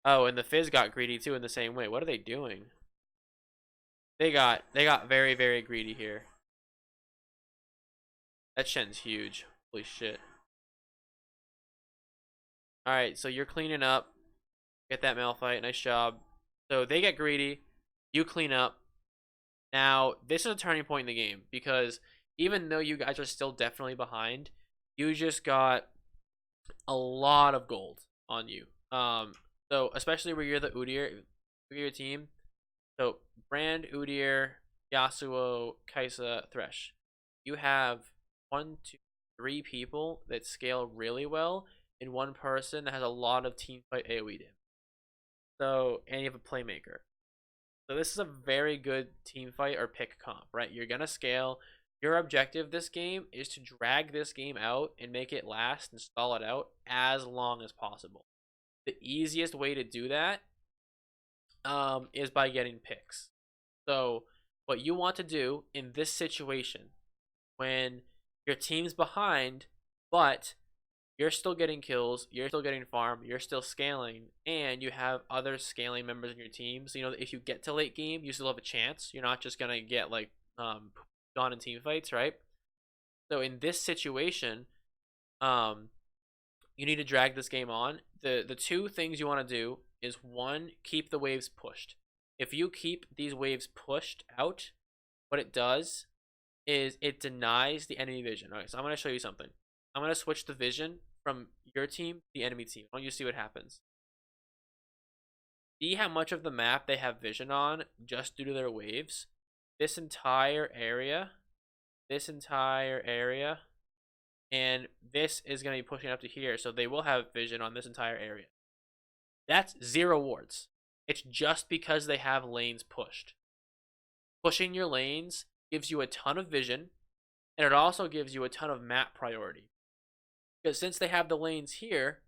Oh, and the Fizz got greedy too in the same way. What are they doing? They got very, very greedy here. That Shen's huge. Holy shit. Alright, so you're cleaning up. Get that Malphite. Nice job. So they get greedy. You clean up. Now, this is a turning point in the game because even though you guys are still definitely behind, you just got a lot of gold on you. So especially where you're the Udyr team. So Brand, Udyr, Yasuo, Kai'Sa, Thresh. You have 1, 2, 3 people that scale really well, and one person that has a lot of team fight AoE damage. So, and you have a playmaker. So this is a very good team fight or pick comp, right? You're gonna scale. Your objective this game is to drag this game out and make it last and stall it out as long as possible. The easiest way to do that is by getting picks. So what you want to do in this situation, when your team's behind, but you're still getting kills, you're still getting farm, you're still scaling, and you have other scaling members in your team. So, you know, if you get to late game, you still have a chance. You're not just going to get, like, gone in team fights, right? So, in this situation, you need to drag this game on. The two things you want to do is, one, keep the waves pushed. If you keep these waves pushed out, what it does is it denies the enemy vision. All right, so I'm going to show you something. I'm going to switch the vision from your team to the enemy team. I want you to see what happens. See how much of the map they have vision on just due to their waves? This entire area, and this is going to be pushing up to here, so they will have vision on this entire area. That's 0 wards. It's just because they have lanes pushed. Pushing your lanes gives you a ton of vision, and it also gives you a ton of map priority. Because since they have the lanes here,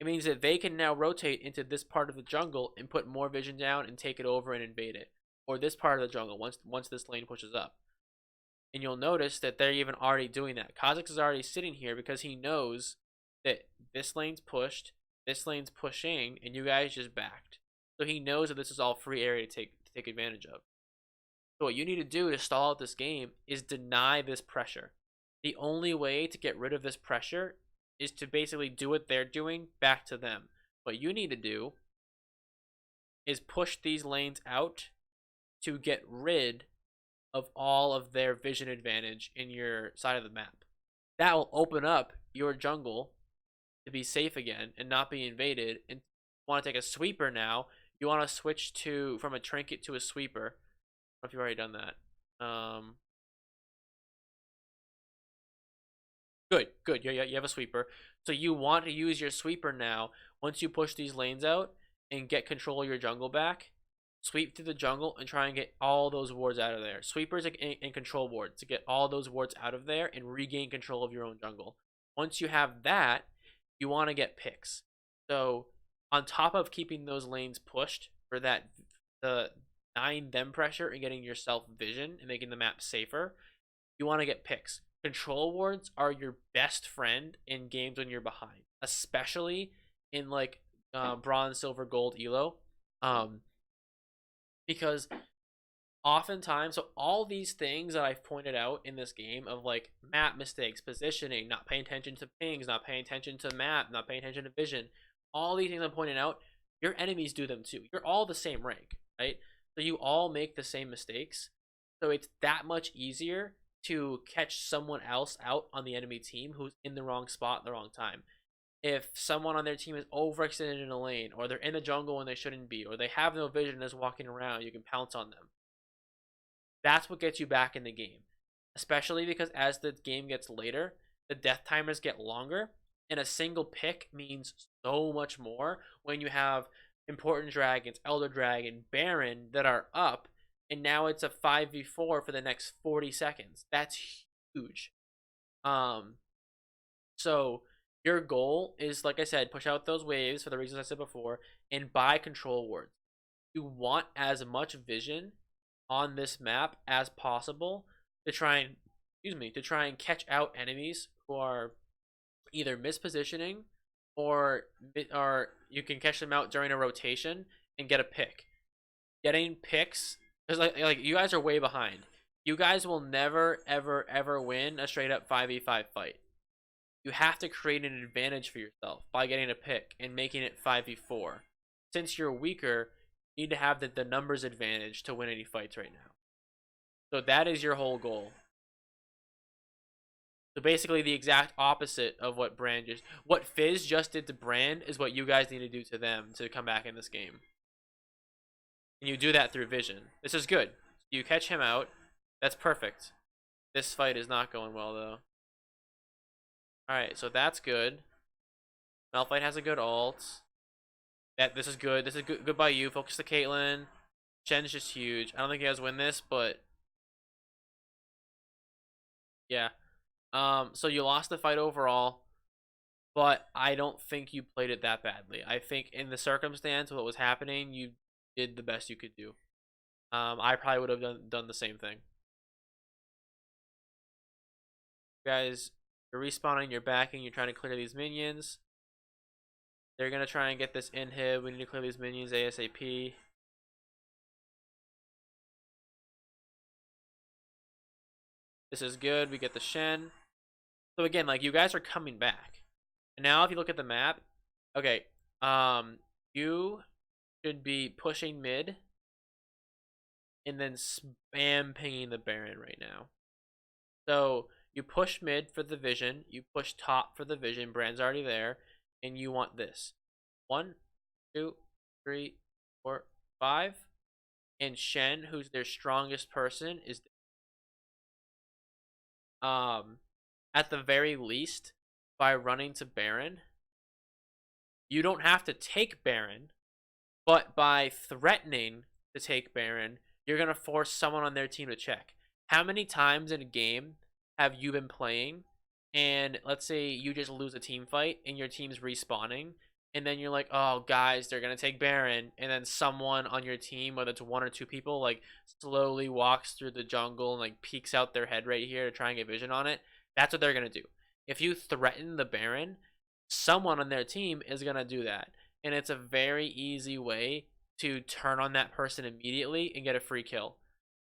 it means that they can now rotate into this part of the jungle and put more vision down and take it over and invade it. Or this part of the jungle once this lane pushes up. And you'll notice that they're even already doing that. Kha'Zix is already sitting here because he knows that this lane's pushed This lane's pushing, and you guys just backed. So he knows that this is all free area to take advantage of. So what you need to do to stall out this game is deny this pressure. The only way to get rid of this pressure is to basically do what they're doing back to them. What you need to do is push these lanes out to get rid of all of their vision advantage in your side of the map. That will open up your jungle to be safe again and not be invaded. And you want to take a sweeper now, you want to switch to from a trinket to a sweeper. I don't know if you've already done that. Good. Yeah, you have a sweeper. So you want to use your sweeper now. Once you push these lanes out and get control of your jungle back, sweep through the jungle and try and get all those wards out of there. Sweepers and control wards to get all those wards out of there and regain control of your own jungle. Once you have that, you want to get picks. So on top of keeping those lanes pushed for that, the denying them pressure and getting yourself vision and making the map safer, you want to get picks. Control wards are your best friend in games when you're behind, especially in like bronze, silver, gold, elo. Because oftentimes, so all these things that I've pointed out in this game of like map mistakes, positioning, not paying attention to pings, not paying attention to map, not paying attention to vision, all these things I'm pointing out, your enemies do them too. You're all the same rank, right? So you all make the same mistakes. So it's that much easier to catch someone else out on the enemy team who's in the wrong spot at the wrong time. If someone on their team is overextended in a lane, or they're in the jungle when they shouldn't be, or they have no vision and is walking around, you can pounce on them. That's what gets you back in the game. Especially because as the game gets later, the death timers get longer, and a single pick means so much more when you have important dragons, Elder Dragon, Baron that are up, and now it's a 5v4 for the next 40 seconds. That's huge. So your goal is, like I said, push out those waves for the reasons I said before, and buy control wards. You want as much vision on this map as possible to try and catch out enemies who are either mispositioning or you can catch them out during a rotation and get a pick. Getting picks, because like you guys are way behind. You guys will never ever win a straight up 5v5 fight. You have to create an advantage for yourself by getting a pick and making it 5v4. Since you're weaker, you need to have the numbers advantage to win any fights right now. So that is your whole goal. So basically the exact opposite of what what Fizz just did to Brand is what you guys need to do to them to come back in this game. And you do that through vision. This is good. You catch him out. That's perfect. This fight is not going well though. Alright, so that's good. Malphite has a good ult. This is good. This is good by you. Focus the Caitlyn. Shen's just huge. I don't think you guys win this, but yeah. So you lost the fight overall, but I don't think you played it that badly. I think in the circumstance of what was happening, you did the best you could do. I probably would have done the same thing. You guys, you're respawning, you're backing, you're trying to clear these minions. They're gonna try and get this inhib. We need to clear these minions ASAP. This is good. We get the Shen. So again, like you guys are coming back. And now if you look at the map, okay, you should be pushing mid and then spam pinging the Baron right now. So you push mid for the vision, you push top for the vision, Brand's already there, and you want this. 1, 2, 3, 4, 5. And Shen, who's their strongest person, is at the very least, by running to Baron, you don't have to take Baron, but by threatening to take Baron, you're going to force someone on their team to check. How many times in a game have you been playing, and let's say you just lose a team fight, and your team's respawning, and then you're like, oh, guys, they're going to take Baron, and then someone on your team, whether it's 1 or 2 people, like, slowly walks through the jungle and, like, peeks out their head right here to try and get vision on it. That's what they're going to do. If you threaten the Baron, someone on their team is going to do that. And it's a very easy way to turn on that person immediately and get a free kill.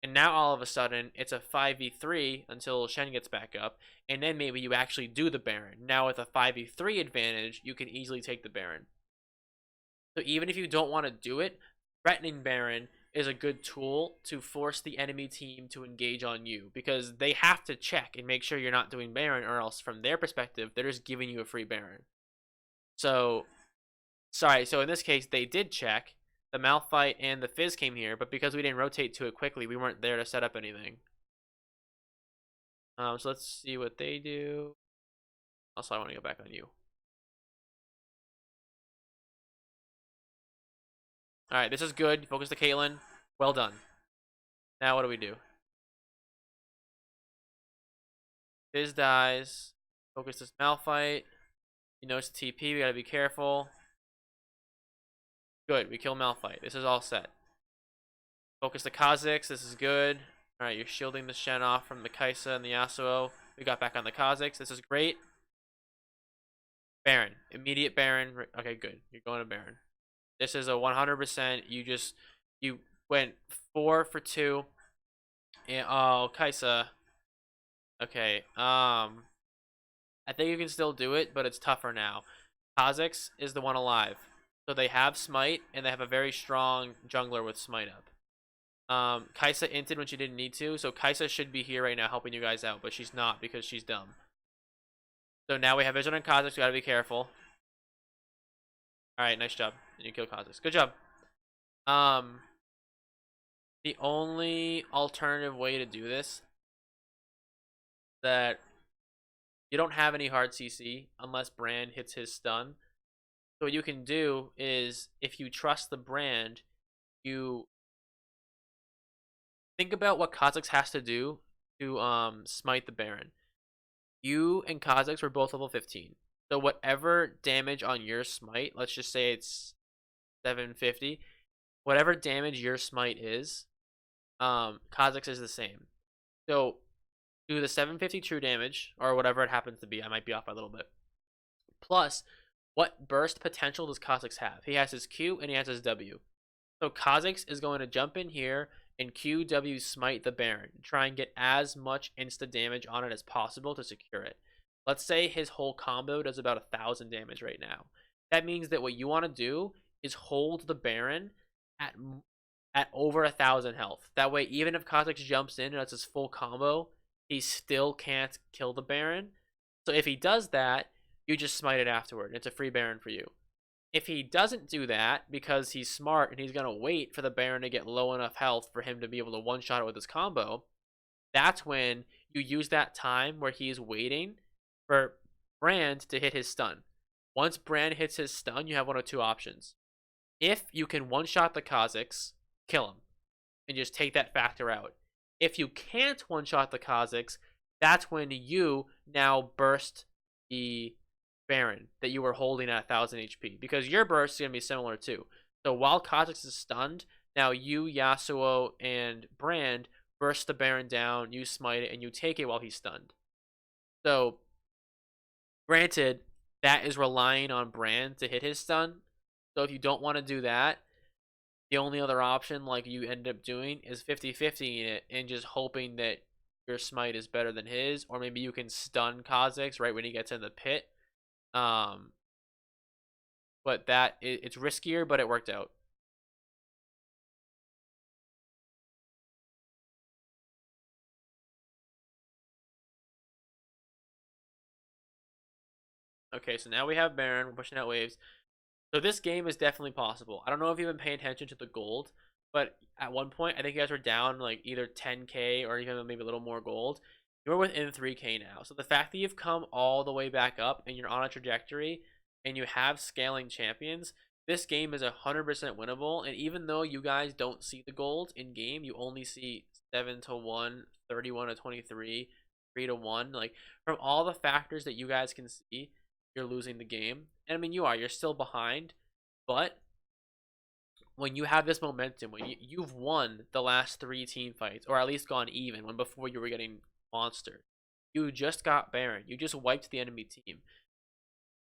And now all of a sudden, it's a 5v3 until Shen gets back up, and then maybe you actually do the Baron. Now with a 5v3 advantage, you can easily take the Baron. So even if you don't want to do it, threatening Baron is a good tool to force the enemy team to engage on you, because they have to check and make sure you're not doing Baron, or else from their perspective, they're just giving you a free Baron. So, sorry, so in this case, they did check. The Malphite and the Fizz came here, but because we didn't rotate to it quickly, we weren't there to set up anything. So let's see what they do. Also, I want to go back on you. Alright, this is good. Focus the Caitlyn. Well done. Now what do we do? Fizz dies. Focus this Malphite. You know it's TP. We gotta be careful. Good. We kill Malphite. This is all set. Focus the Kha'Zix. This is good. Alright, you're shielding the Shen off from the Kai'Sa and the Yasuo. We got back on the Kha'Zix. This is great. Baron. Immediate Baron. Okay, good. You're going to Baron. This is a 100%. You went 4 for 2. And, oh, Kai'Sa. Okay. I think you can still do it, but it's tougher now. Kha'Zix is the one alive. So they have Smite, and they have a very strong jungler with Smite up. Kai'Sa inted when she didn't need to, so Kai'Sa should be here right now helping you guys out, but she's not because she's dumb. So now we have Vision on Kha'Zix, we gotta be careful. Alright, nice job. And you kill Kha'Zix. Good job. The only alternative way to do this, that you don't have any hard CC unless Brand hits his stun. So what you can do is, if you trust the Brand, you think about what Kha'Zix has to do to smite the Baron. You and Kha'Zix were both level 15. So whatever damage on your smite, let's just say it's 750, whatever damage your smite is, Kha'Zix is the same. So do the 750 true damage, or whatever it happens to be. I might be off by a little bit. Plus, what burst potential does Kha'Zix have? He has his Q and he has his W. So Kha'Zix is going to jump in here and QW smite the Baron. Try and get as much insta damage on it as possible to secure it. Let's say his whole combo does about 1,000 damage right now. That means that what you want to do is hold the Baron at over 1,000 health. That way, even if Kha'Zix jumps in and does his full combo, he still can't kill the Baron. So if he does that, you just smite it afterward. It's a free Baron for you. If he doesn't do that, because he's smart and he's going to wait for the Baron to get low enough health for him to be able to one-shot it with his combo, that's when you use that time where he's waiting for Brand to hit his stun. Once Brand hits his stun, you have one of two options. If you can one-shot the Kha'Zix, kill him, and just take that factor out. If you can't one-shot the Kha'Zix, that's when you now burst the Baron that you were holding at 1,000 HP, because your burst is going to be similar too. So while Kha'Zix is stunned, now you, Yasuo, and Brand burst the Baron down, you smite it, and you take it while he's stunned. So, granted, that is relying on Brand to hit his stun. So if you don't want to do that, the only other option, like you end up doing, is 50-50 in it and just hoping that your smite is better than his, or maybe you can stun Kha'Zix right when he gets in the pit. But it's riskier, but it worked out. Okay, so now we have Baron. We're pushing out waves. So this game is definitely possible. I don't know if you've been paying attention to the gold, but at one point, I think you guys were down like either 10k or even maybe a little more gold. You're within 3k now. So the fact that you've come all the way back up and you're on a trajectory and you have scaling champions, this game is 100% winnable. And even though you guys don't see the gold in game, you only see 7-1, 31-23, 3-1. Like, from all the factors that you guys can see, you're losing the game. And I mean, you're still behind, but when you have this momentum, when you've won the last 3 team fights, or at least gone even, when before you were getting monstered, you just got Baron, you just wiped the enemy team.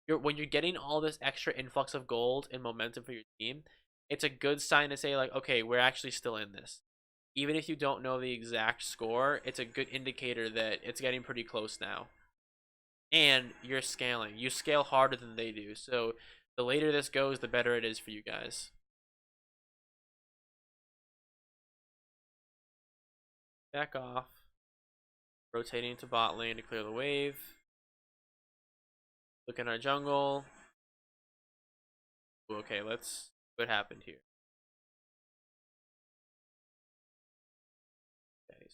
when you're getting all this extra influx of gold and momentum for your team, it's a good sign to say like, okay, we're actually still in this. Even if you don't know the exact score, it's a good indicator that it's getting pretty close now. And you're scaling. You scale harder than they do. So the later this goes, the better it is for you guys. Back off. Rotating into bot lane to clear the wave. Look in our jungle. Okay, let's see what happened here. Okay,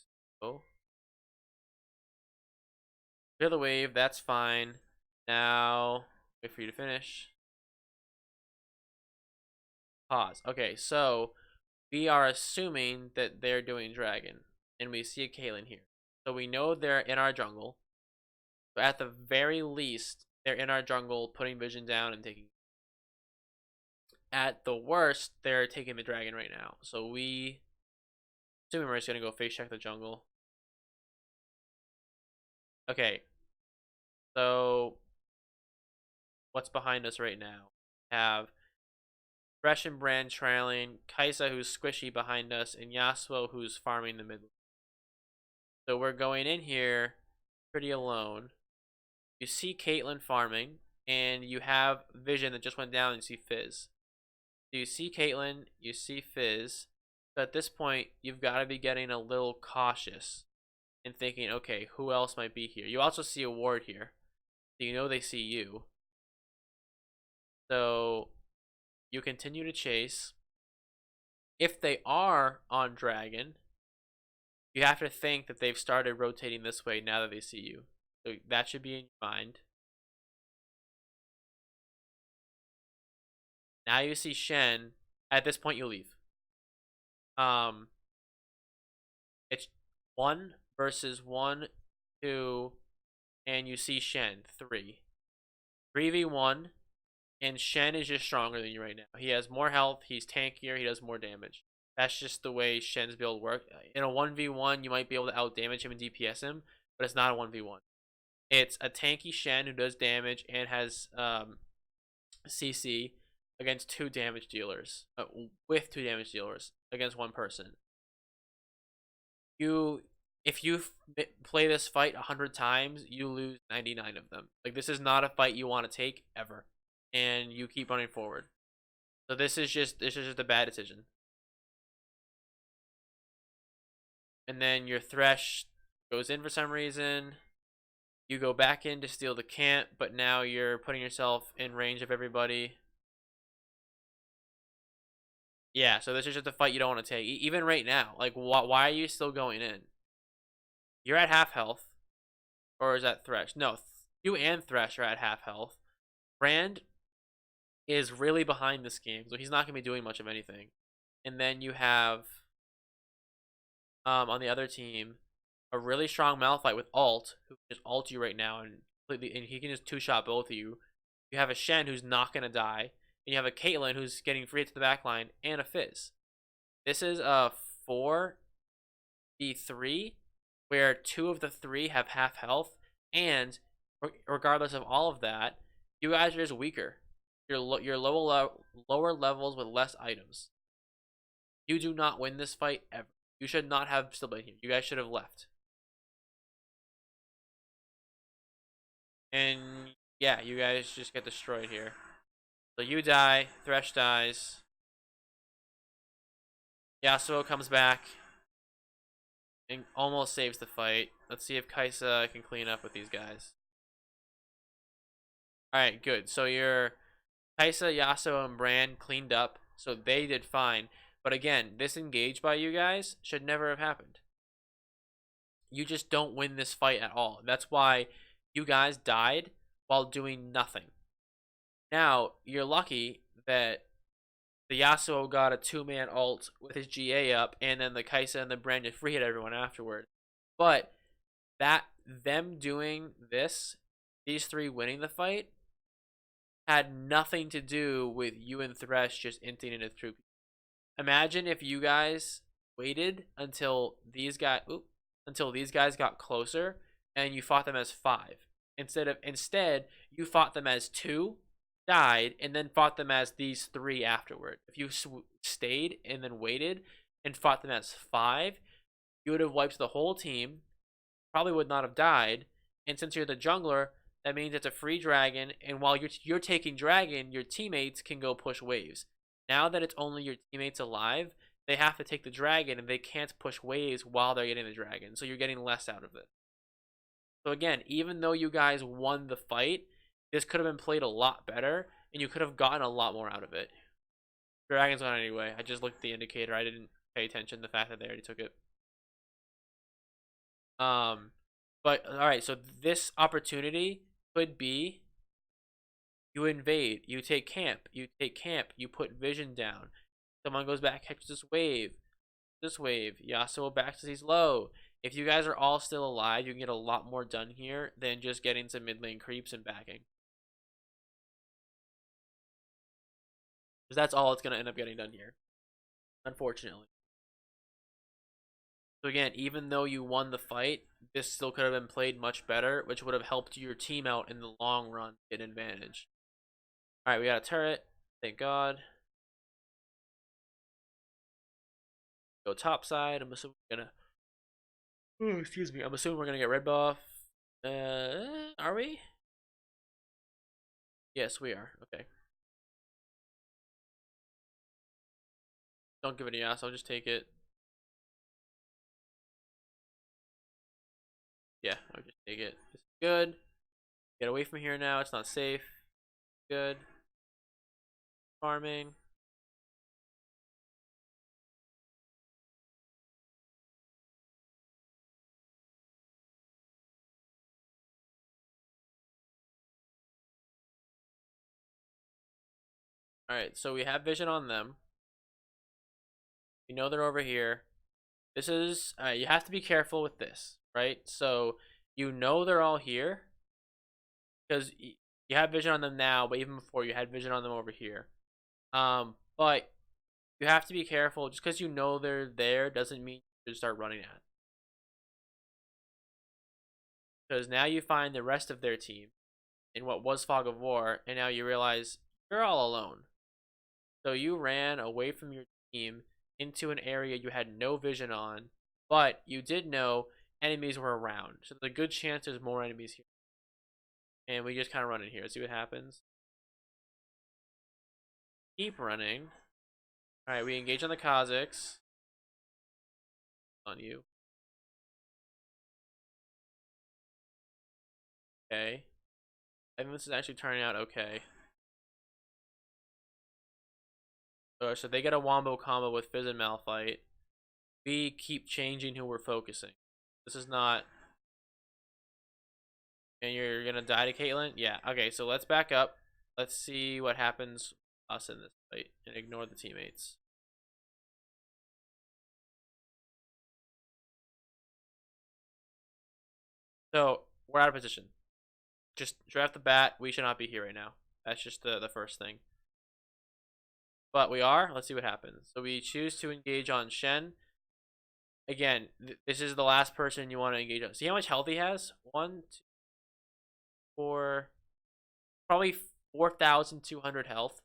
so clear the wave, that's fine. Now, wait for you to finish. Pause. Okay, so we are assuming that they're doing dragon, and we see a Caitlyn here. So we know they're in our jungle. But at the very least, they're in our jungle, putting vision down and taking. At the worst, they're taking the dragon right now. So we assuming we're just gonna go face check the jungle. Okay. So what's behind us right now? We have Thresh and Brand trailing, Kaisa who's squishy behind us, and Yasuo who's farming the mid. So we're going in here pretty alone. You see Caitlyn farming, and you have vision that just went down, and you see Fizz. So you see Caitlyn, you see Fizz. So at this point, you've got to be getting a little cautious and thinking, okay, who else might be here? You also see a ward here. So you know they see you. So you continue to chase. If they are on dragon, you have to think that they've started rotating this way now that they see you. So that should be in your mind. Now you see Shen. At this point, you leave. It's 1 versus 1, 2, and you see Shen 3. 3v1, and Shen is just stronger than you right now. He has more health. He's tankier. He does more damage. That's just the way Shen's build works. In a 1v1, you might be able to outdamage him and DPS him, but it's not a 1v1. It's a tanky Shen who does damage and has CC against 2 damage dealers, with 2 damage dealers against 1 person. If you play this fight 100 times, you lose 99 of them. Like, this is not a fight you want to take ever, and you keep running forward. So this is just a bad decision. And then your Thresh goes in for some reason. You go back in to steal the camp, but now you're putting yourself in range of everybody. Yeah, so this is just a fight you don't want to take. Even right now, like, why are you still going in? You're at half health. Or is that Thresh? No, you and Thresh are at half health. Brand is really behind this game, so he's not going to be doing much of anything. And then you have, on the other team, a really strong Malphite with ult, who can just ult you right now, and he can just 2-shot both of you. You have a Shen who's not going to die. And you have a Caitlyn who's getting free to the backline, and a Fizz. This is a 4v3, where 2 of the 3 have half health, and regardless of all of that, you guys are just weaker. You're lower levels with less items. You do not win this fight ever. You should not have still been here. You guys should have left. And yeah, you guys just get destroyed here. So you die, Thresh dies. Yasuo comes back and almost saves the fight. Let's see if Kaisa can clean up with these guys. Alright, good. So your Kaisa, Yasuo, and Brand cleaned up, so they did fine. But again, this engage by you guys should never have happened. You just don't win this fight at all. That's why you guys died while doing nothing. Now, you're lucky that the Yasuo got a 2-man ult with his GA up, and then the Kaisa and the Brand just free hit everyone afterward. But them doing this, these 3 winning the fight, had nothing to do with you and Thresh just inting into through. Imagine if you guys waited until these guys got closer and you fought them as 5 Instead, you fought them as 2, died, and then fought them as these 3 afterward. If you stayed and then waited and fought them as 5, you would have wiped the whole team, probably would not have died, and since you're the jungler, that means it's a free dragon, and while you're taking dragon, your teammates can go push waves. Now that it's only your teammates alive, they have to take the dragon, and they can't push waves while they're getting the dragon, so you're getting less out of it. So again, even though you guys won the fight, this could have been played a lot better, and you could have gotten a lot more out of it. Dragon's gone anyway. I just looked at the indicator. I didn't pay attention to the fact that they already took it. But alright, so this opportunity could be you invade, you take camp, you put vision down. Someone goes back, catches this wave, Yasuo backs as he's low. If you guys are all still alive, you can get a lot more done here than just getting some mid lane creeps and backing. Because that's all it's going to end up getting done here, unfortunately. So again, even though you won the fight, this still could have been played much better, which would have helped your team out in the long run, get an advantage. Alright, we got a turret. Thank God. Go top side. I'm assuming we're gonna... Oh, excuse me. I'm assuming we're gonna get red buff. Are we? Yes, we are. Okay. Don't give it a yes. I'll just take it. Yeah, I'll just take it. It's good. Get away from here now. It's not safe. Good. Farming. Alright, so we have vision on them. We know they're over here. This is, you have to be careful with this, right? So, you know they're all here. Because you have vision on them now, but even before you had vision on them over here. But you have to be careful. Just because you know they're there doesn't mean you should start running at. Because now you find the rest of their team in what was Fog of War, and now you realize you're all alone. So you ran away from your team into an area you had no vision on, but you did know enemies were around. So there's a good chance there's more enemies here. And we just kind of run in here. See what happens. Keep running. Alright, we engage on the Kazakhs. On you. Okay. I think this is actually turning out okay. So they get a wombo combo with Fizz and Malphite. We keep changing who we're focusing. This is not... And you're gonna die to Caitlyn? Yeah, okay, so let's back up. Let's see what happens us in this fight and ignore the teammates. So, we're out of position. Just draft the bat. We should not be here right now. That's just the first thing. But we are. Let's see what happens. So we choose to engage on Shen. Again, this is the last person you want to engage on. See how much health he has? 1, 2, 4, probably 4,200 health.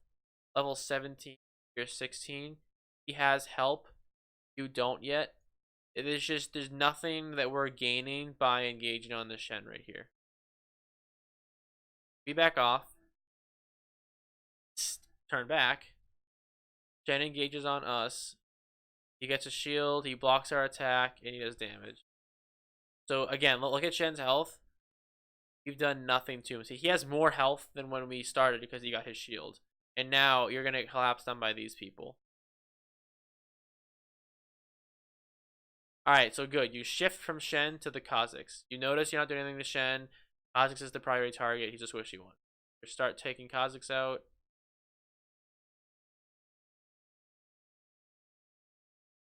Level 17, you're 16. He has help. You don't yet. It is just, there's nothing that we're gaining by engaging on the Shen right here. We back off. Turn back. Shen engages on us. He gets a shield, he blocks our attack, and he does damage. So again, look at Shen's health. You've done nothing to him. See, he has more health than when we started because he got his shield. And now you're going to get collapsed on by these people. Alright, so good. You shift from Shen to the Kazakhs. You notice you're not doing anything to Shen. Kazakhs is the primary target. He's a squishy one. You start taking Kazakhs out.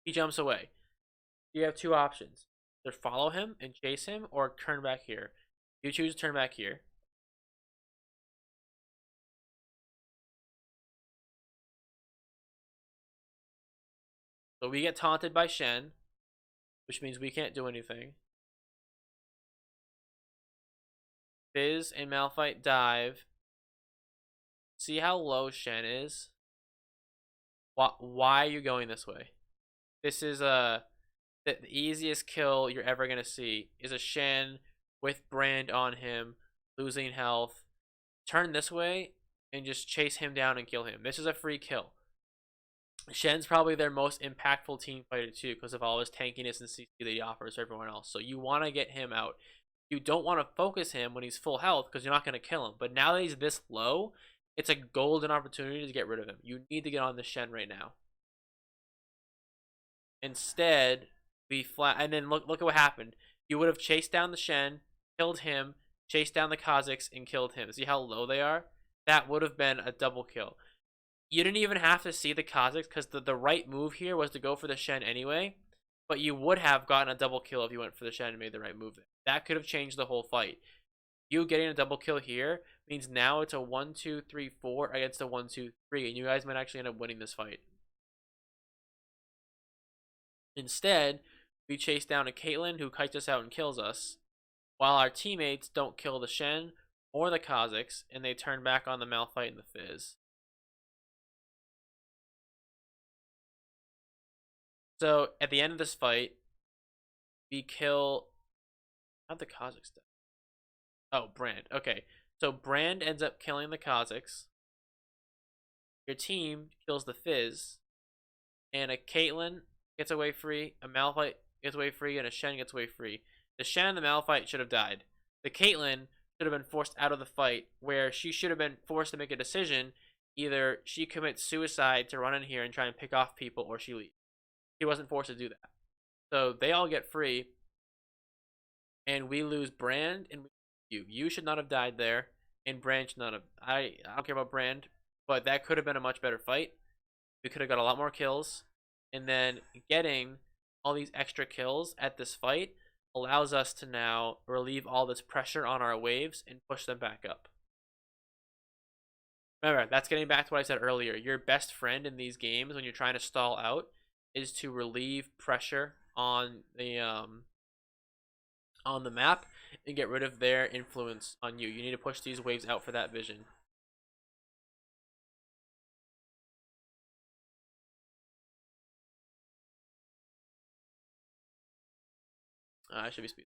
He jumps away. You have two options. Either follow him and chase him or turn back here. You choose to turn back here. So we get taunted by Shen, which means we can't do anything. Fizz and Malphite dive. See how low Shen is? Why are you going this way? This is the easiest kill you're ever gonna see is a Shen with Brand on him, losing health. Turn this way and just chase him down and kill him. This is a free kill. Shen's probably their most impactful team fighter too because of all his tankiness and CC that he offers to everyone else. So you want to get him out. You don't want to focus him when he's full health because you're not going to kill him. But now that he's this low, it's a golden opportunity to get rid of him. You need to get on the Shen right now. Instead, we flat, and then look at what happened. You would have chased down the Shen, killed him, chased down the Kazakhs, and killed him. See how low they are? That would have been a double kill. You didn't even have to see the Kazakhs because the right move here was to go for the Shen anyway. But you would have gotten a double kill if you went for the Shen and made the right move there. That could have changed the whole fight. You getting a double kill here means now it's a 1-2-3-4 against a 1-2-3, and you guys might actually end up winning this fight. Instead, we chase down a Caitlyn who kites us out and kills us, while our teammates don't kill the Shen or the Kazakhs, and they turn back on the Malphite and the Fizz. So at the end of this fight, we kill. How'd the Kazakhs die? Oh, Brand. Okay, so Brand ends up killing the Kazakhs. Your team kills the Fizz, and a Caitlyn gets away free, a Malphite gets away free, and a Shen gets away free. The Shen and the Malphite should have died. The Caitlyn should have been forced out of the fight, where she should have been forced to make a decision. Either she commits suicide to run in here and try and pick off people, or she leaves. She wasn't forced to do that. So they all get free, and we lose Brand, and you should not have died there, and Brand should not have. I don't care about Brand, but that could have been a much better fight. We could have got a lot more kills, and then getting all these extra kills at this fight allows us to now relieve all this pressure on our waves and push them back up. Remember, that's getting back to what I said earlier. Your best friend in these games when you're trying to stall out is to relieve pressure on the map and get rid of their influence on you. You need to push these waves out for that vision. I should be speed.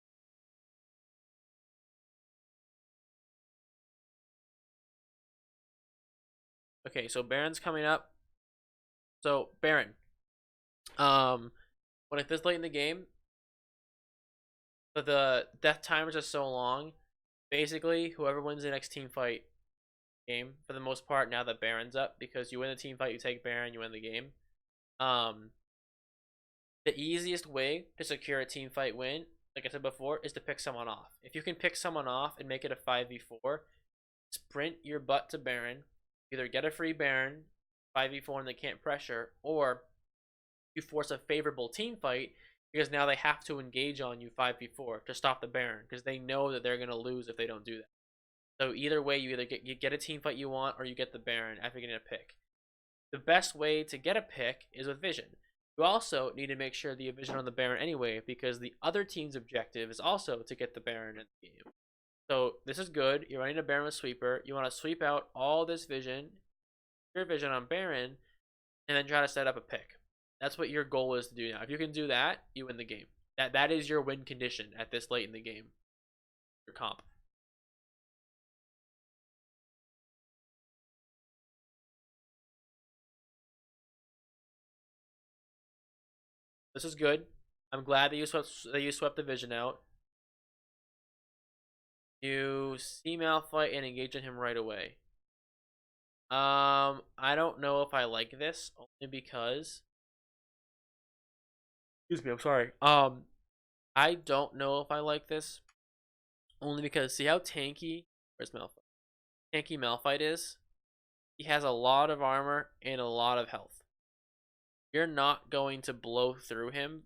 Okay, so Baron's coming up. So Baron, when it's this late in the game, the death timers are so long. Basically, whoever wins the next team fight game, for the most part, now that Baron's up, because you win the team fight, you take Baron, you win the game. The easiest way to secure a team fight win, like I said before, is to pick someone off. If you can pick someone off and make it a 5v4, sprint your butt to Baron, either get a free Baron, 5v4 and they can't pressure, or you force a favorable team fight because now they have to engage on you 5v4 to stop the Baron because they know that they're going to lose if they don't do that. So either way, you either get a team fight you want or you get the Baron after getting a pick. The best way to get a pick is with vision. You also need to make sure that you have vision on the Baron anyway because the other team's objective is also to get the Baron in the game. So this is good. You're running a Baron with Sweeper. You want to sweep out all this vision, your vision on Baron, and then try to set up a pick. That's what your goal is to do now. If you can do that, you win the game. That is your win condition at this late in the game. Your comp. This is good. I'm glad that you swept the vision out. You see Malphite and engage on him right away. I don't know if I like this only because. Excuse me, I'm sorry. I don't know if I like this only because see how tanky. Where's Malphite? Tanky Malphite is. He has a lot of armor and a lot of health. You're not going to blow through him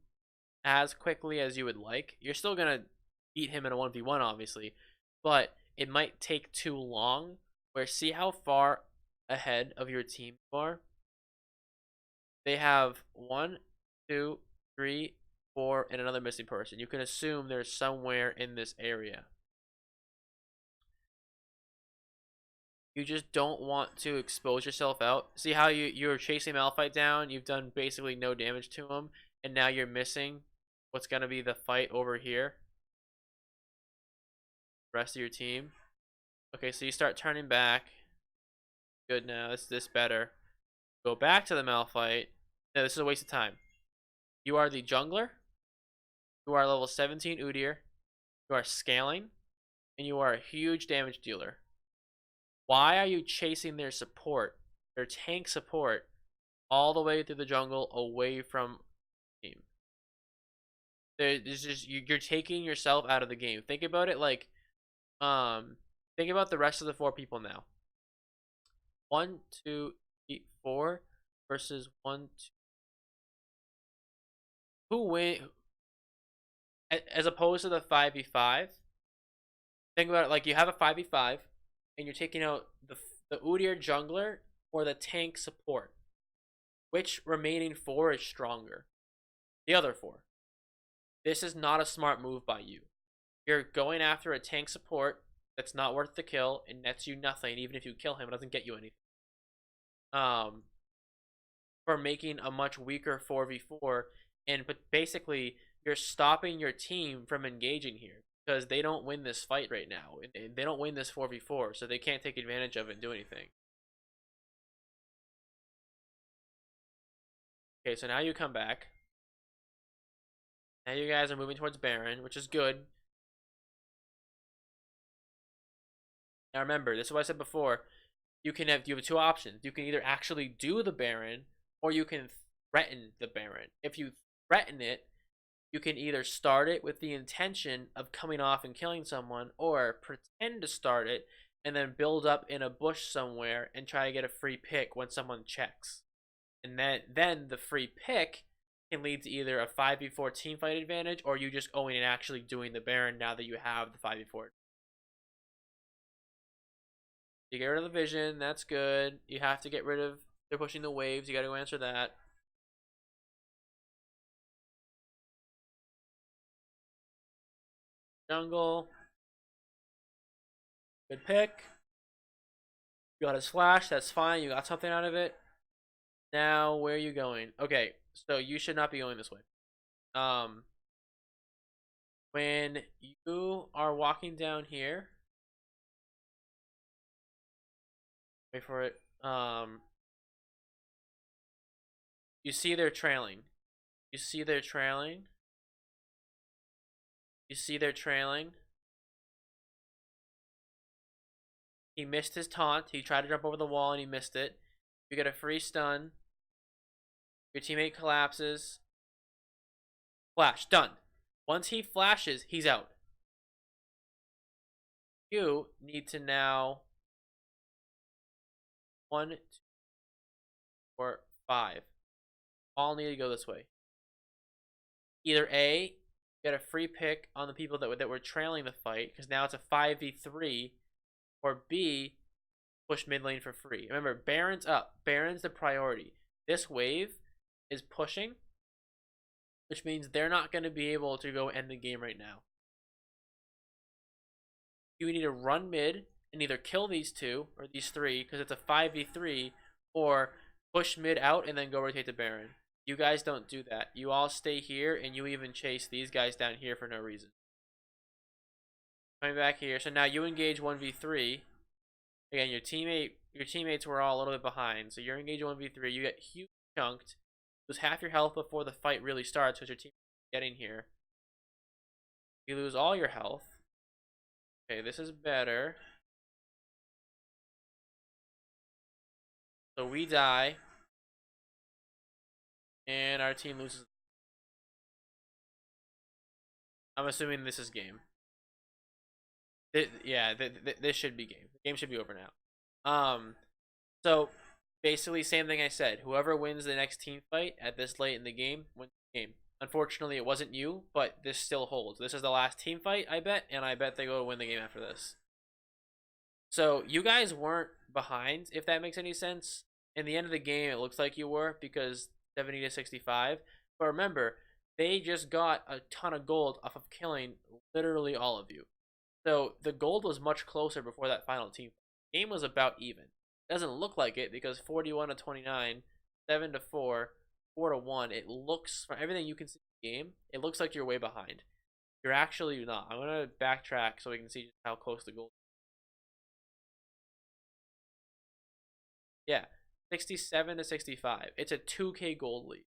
as quickly as you would like. You're still gonna beat him in a 1v1, obviously, but it might take too long. Where see how far ahead of your team you are? They have 1, 2, 3, 4, and another missing person. You can assume they're somewhere in this area. You just don't want to expose yourself out. See how you're chasing Malphite down, you've done basically no damage to him, and now you're missing what's gonna be the fight over here. Rest of your team. Okay, so you start turning back. Good, now is this better? Go back to the Malphite. No, this is a waste of time. You are the jungler. You are level 17 Udyr. You are scaling, and you are a huge damage dealer. Why are you chasing their support, their tank support, all the way through the jungle away from the team? There's just you're taking yourself out of the game. Think about it like, think about the rest of the 4 people now. 1, 2, 3, 4 versus 1, 2. Who win? As opposed to the 5v5. Think about it like you have a 5v5, and you're taking out the Udyr jungler or the tank support. Which remaining 4 is stronger? The other 4. This is not a smart move by you. You're going after a tank support that's not worth the kill and nets you nothing. Even if you kill him, it doesn't get you anything. For making a much weaker 4v4, but basically you're stopping your team from engaging here because they don't win this fight right now. They don't win this 4v4, so they can't take advantage of it and do anything. Okay, so now you come back. Now you guys are moving towards Baron, which is good. Now remember, this is what I said before. You have 2 options. You can either actually do the Baron, or you can threaten the Baron. If you threaten it, you can either start it with the intention of coming off and killing someone, or pretend to start it and then build up in a bush somewhere and try to get a free pick when someone checks. And then the free pick can lead to either a 5v4 teamfight advantage, or you just going and actually doing the Baron now that you have the 5v4. You get rid of the vision, that's good. You have to get rid of, they're pushing the waves, you gotta go answer that. Jungle. Good pick. You got his flash, that's fine, you got something out of it. Now, where are you going? Okay, so you should not be going this way. When you are walking down here, wait for it. You see they're trailing. You see they're trailing. You see they're trailing. He missed his taunt. He tried to jump over the wall and he missed it. You get a free stun. Your teammate collapses. Flash. Done. Once he flashes, he's out. You need to now 1, 2, 4, 5. All need to go this way. Either A, get a free pick on the people that were trailing the fight, because now it's a 5v3, or B, push mid lane for free. Remember, Baron's up. Baron's the priority. This wave is pushing, which means they're not going to be able to go end the game right now. You need to run mid and either kill these 2 or these 3, because it's a 5v3, or push mid out and then go rotate to Baron. You guys don't do that. You all stay here, and you even chase these guys down here for no reason. Coming back here, so now you engage 1v3. Again, your teammates were all a little bit behind, so you're engaged 1v3. You get huge chunked. Lose half your health before the fight really starts, because your team is getting here. You lose all your health. Okay, this is better. So we die. And our team loses. I'm assuming this is game. This should be game. The game should be over now. So basically, same thing I said. Whoever wins the next team fight at this late in the game wins the game. Unfortunately, it wasn't you, but this still holds. This is the last team fight, I bet, and I bet they go win the game after this. So you guys weren't behind, if that makes any sense. In the end of the game, it looks like you were, because 70 to 65. But remember, they just got a ton of gold off of killing literally all of you. So the gold was much closer before that final team. Game was about even. Doesn't look like it because 41-29, 7-4, 4-1. It looks, from everything you can see in the game, it looks like you're way behind. You're actually not. I'm gonna backtrack so we can see just how close the goal. Yeah, 67-65. It's a 2K gold lead.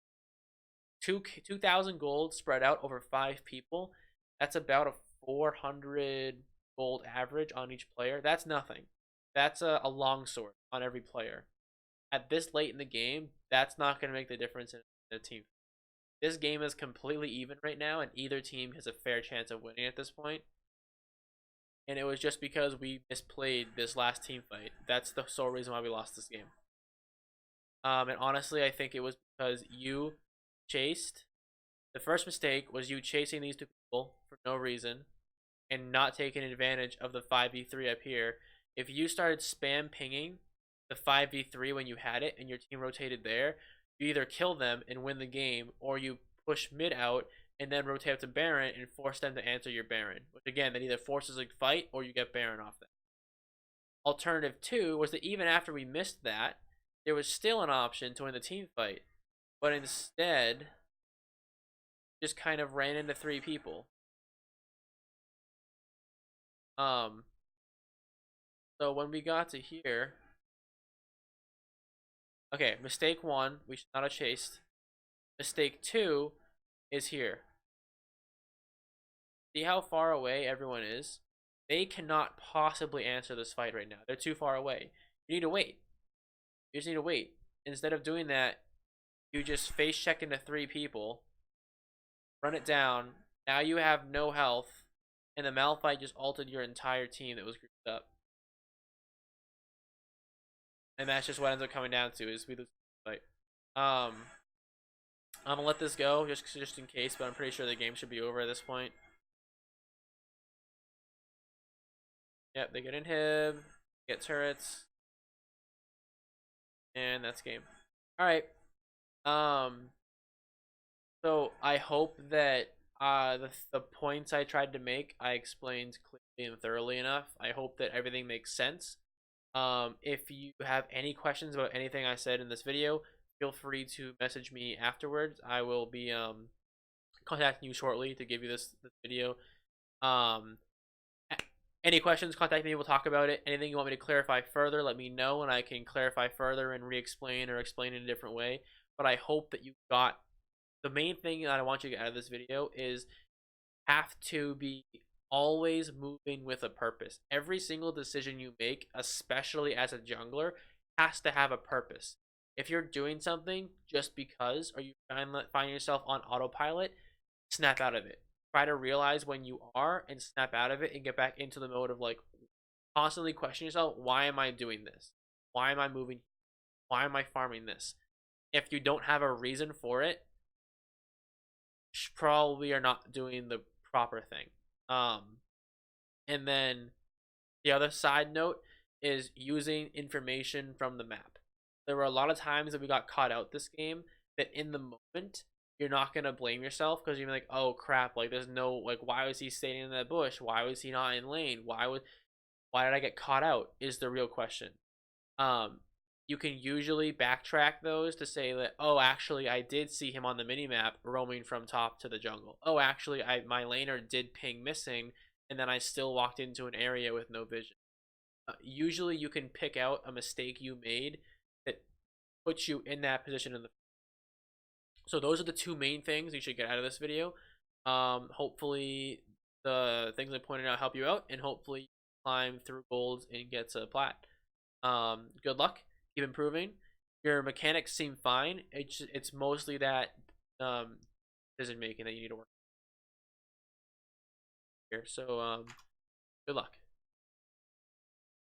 2,000 gold spread out over 5 people. That's about a 400 gold average on each player. That's nothing. That's a longsword on every player. At this late in the game, that's not going to make the difference in a team. This game is completely even right now, and either team has a fair chance of winning at this point. And it was just because we misplayed this last team fight. That's the sole reason why we lost this game. And honestly, I think it was because you chased. The first mistake was you chasing these two people for no reason and not taking advantage of the 5v3 up here. If you started spam pinging the 5v3 when you had it and your team rotated there, you either kill them and win the game, or you push mid out and then rotate up to Baron and force them to answer your Baron. Which again, that either forces a fight or you get Baron off them. Alternative 2 was that even after we missed that, there was still an option to win the team fight. But instead, just kind of ran into 3 people. So when we got to here, okay, mistake 1, we should not have chased. Mistake 2 is here. See how far away everyone is? They cannot possibly answer this fight right now. They're too far away. You need to wait. You just need to wait. Instead of doing that, you just face check into 3 people, run it down. Now you have no health, and the Malphite just ulted your entire team that was grouped up. And that's just what ends up coming down to, is we lose the fight. I'm gonna let this go just in case, but I'm pretty sure the game should be over at this point. Yep, they get inhib, get turrets, and that's game. All right. So I hope that the points I tried to make, I explained clearly and thoroughly enough. I hope that everything makes sense. If you have any questions about anything I said in this video, feel free to message me afterwards. I will be contacting you shortly to give you this video. Any questions, contact me, we'll talk about it. Anything you want me to clarify further, let me know, and I can clarify further and re-explain or explain in a different way. But I hope that you got the main thing that I want you to get out of this video is have to be always moving with a purpose. Every single decision you make, especially as a jungler, has to have a purpose. If you're doing something just because, or you find yourself on autopilot, snap out of it. Try to realize when you are and snap out of it and get back into the mode of like constantly question yourself, why am I doing this? Why am I moving? Why am I farming this? If you don't have a reason for it, probably are not doing the proper thing. And then the other side note is using information from the map. There were a lot of times that we got caught out this game that in the moment you're not gonna blame yourself because you're like, oh crap, like there's no, like, why was he standing in that bush? Why was he not in lane? Why did I get caught out? Is the real question. You can usually backtrack those to say that, oh, actually I did see him on the minimap roaming from top to the jungle. Oh, actually my laner did ping missing, and then I still walked into an area with no vision. Usually you can pick out a mistake you made that puts you in that position in the. So those are the 2 main things you should get out of this video. Hopefully the things I pointed out help you out, and hopefully you climb through golds and get to plat. Good luck. Keep improving. Your mechanics seem fine. It's mostly that decision making that you need to work here. So good luck.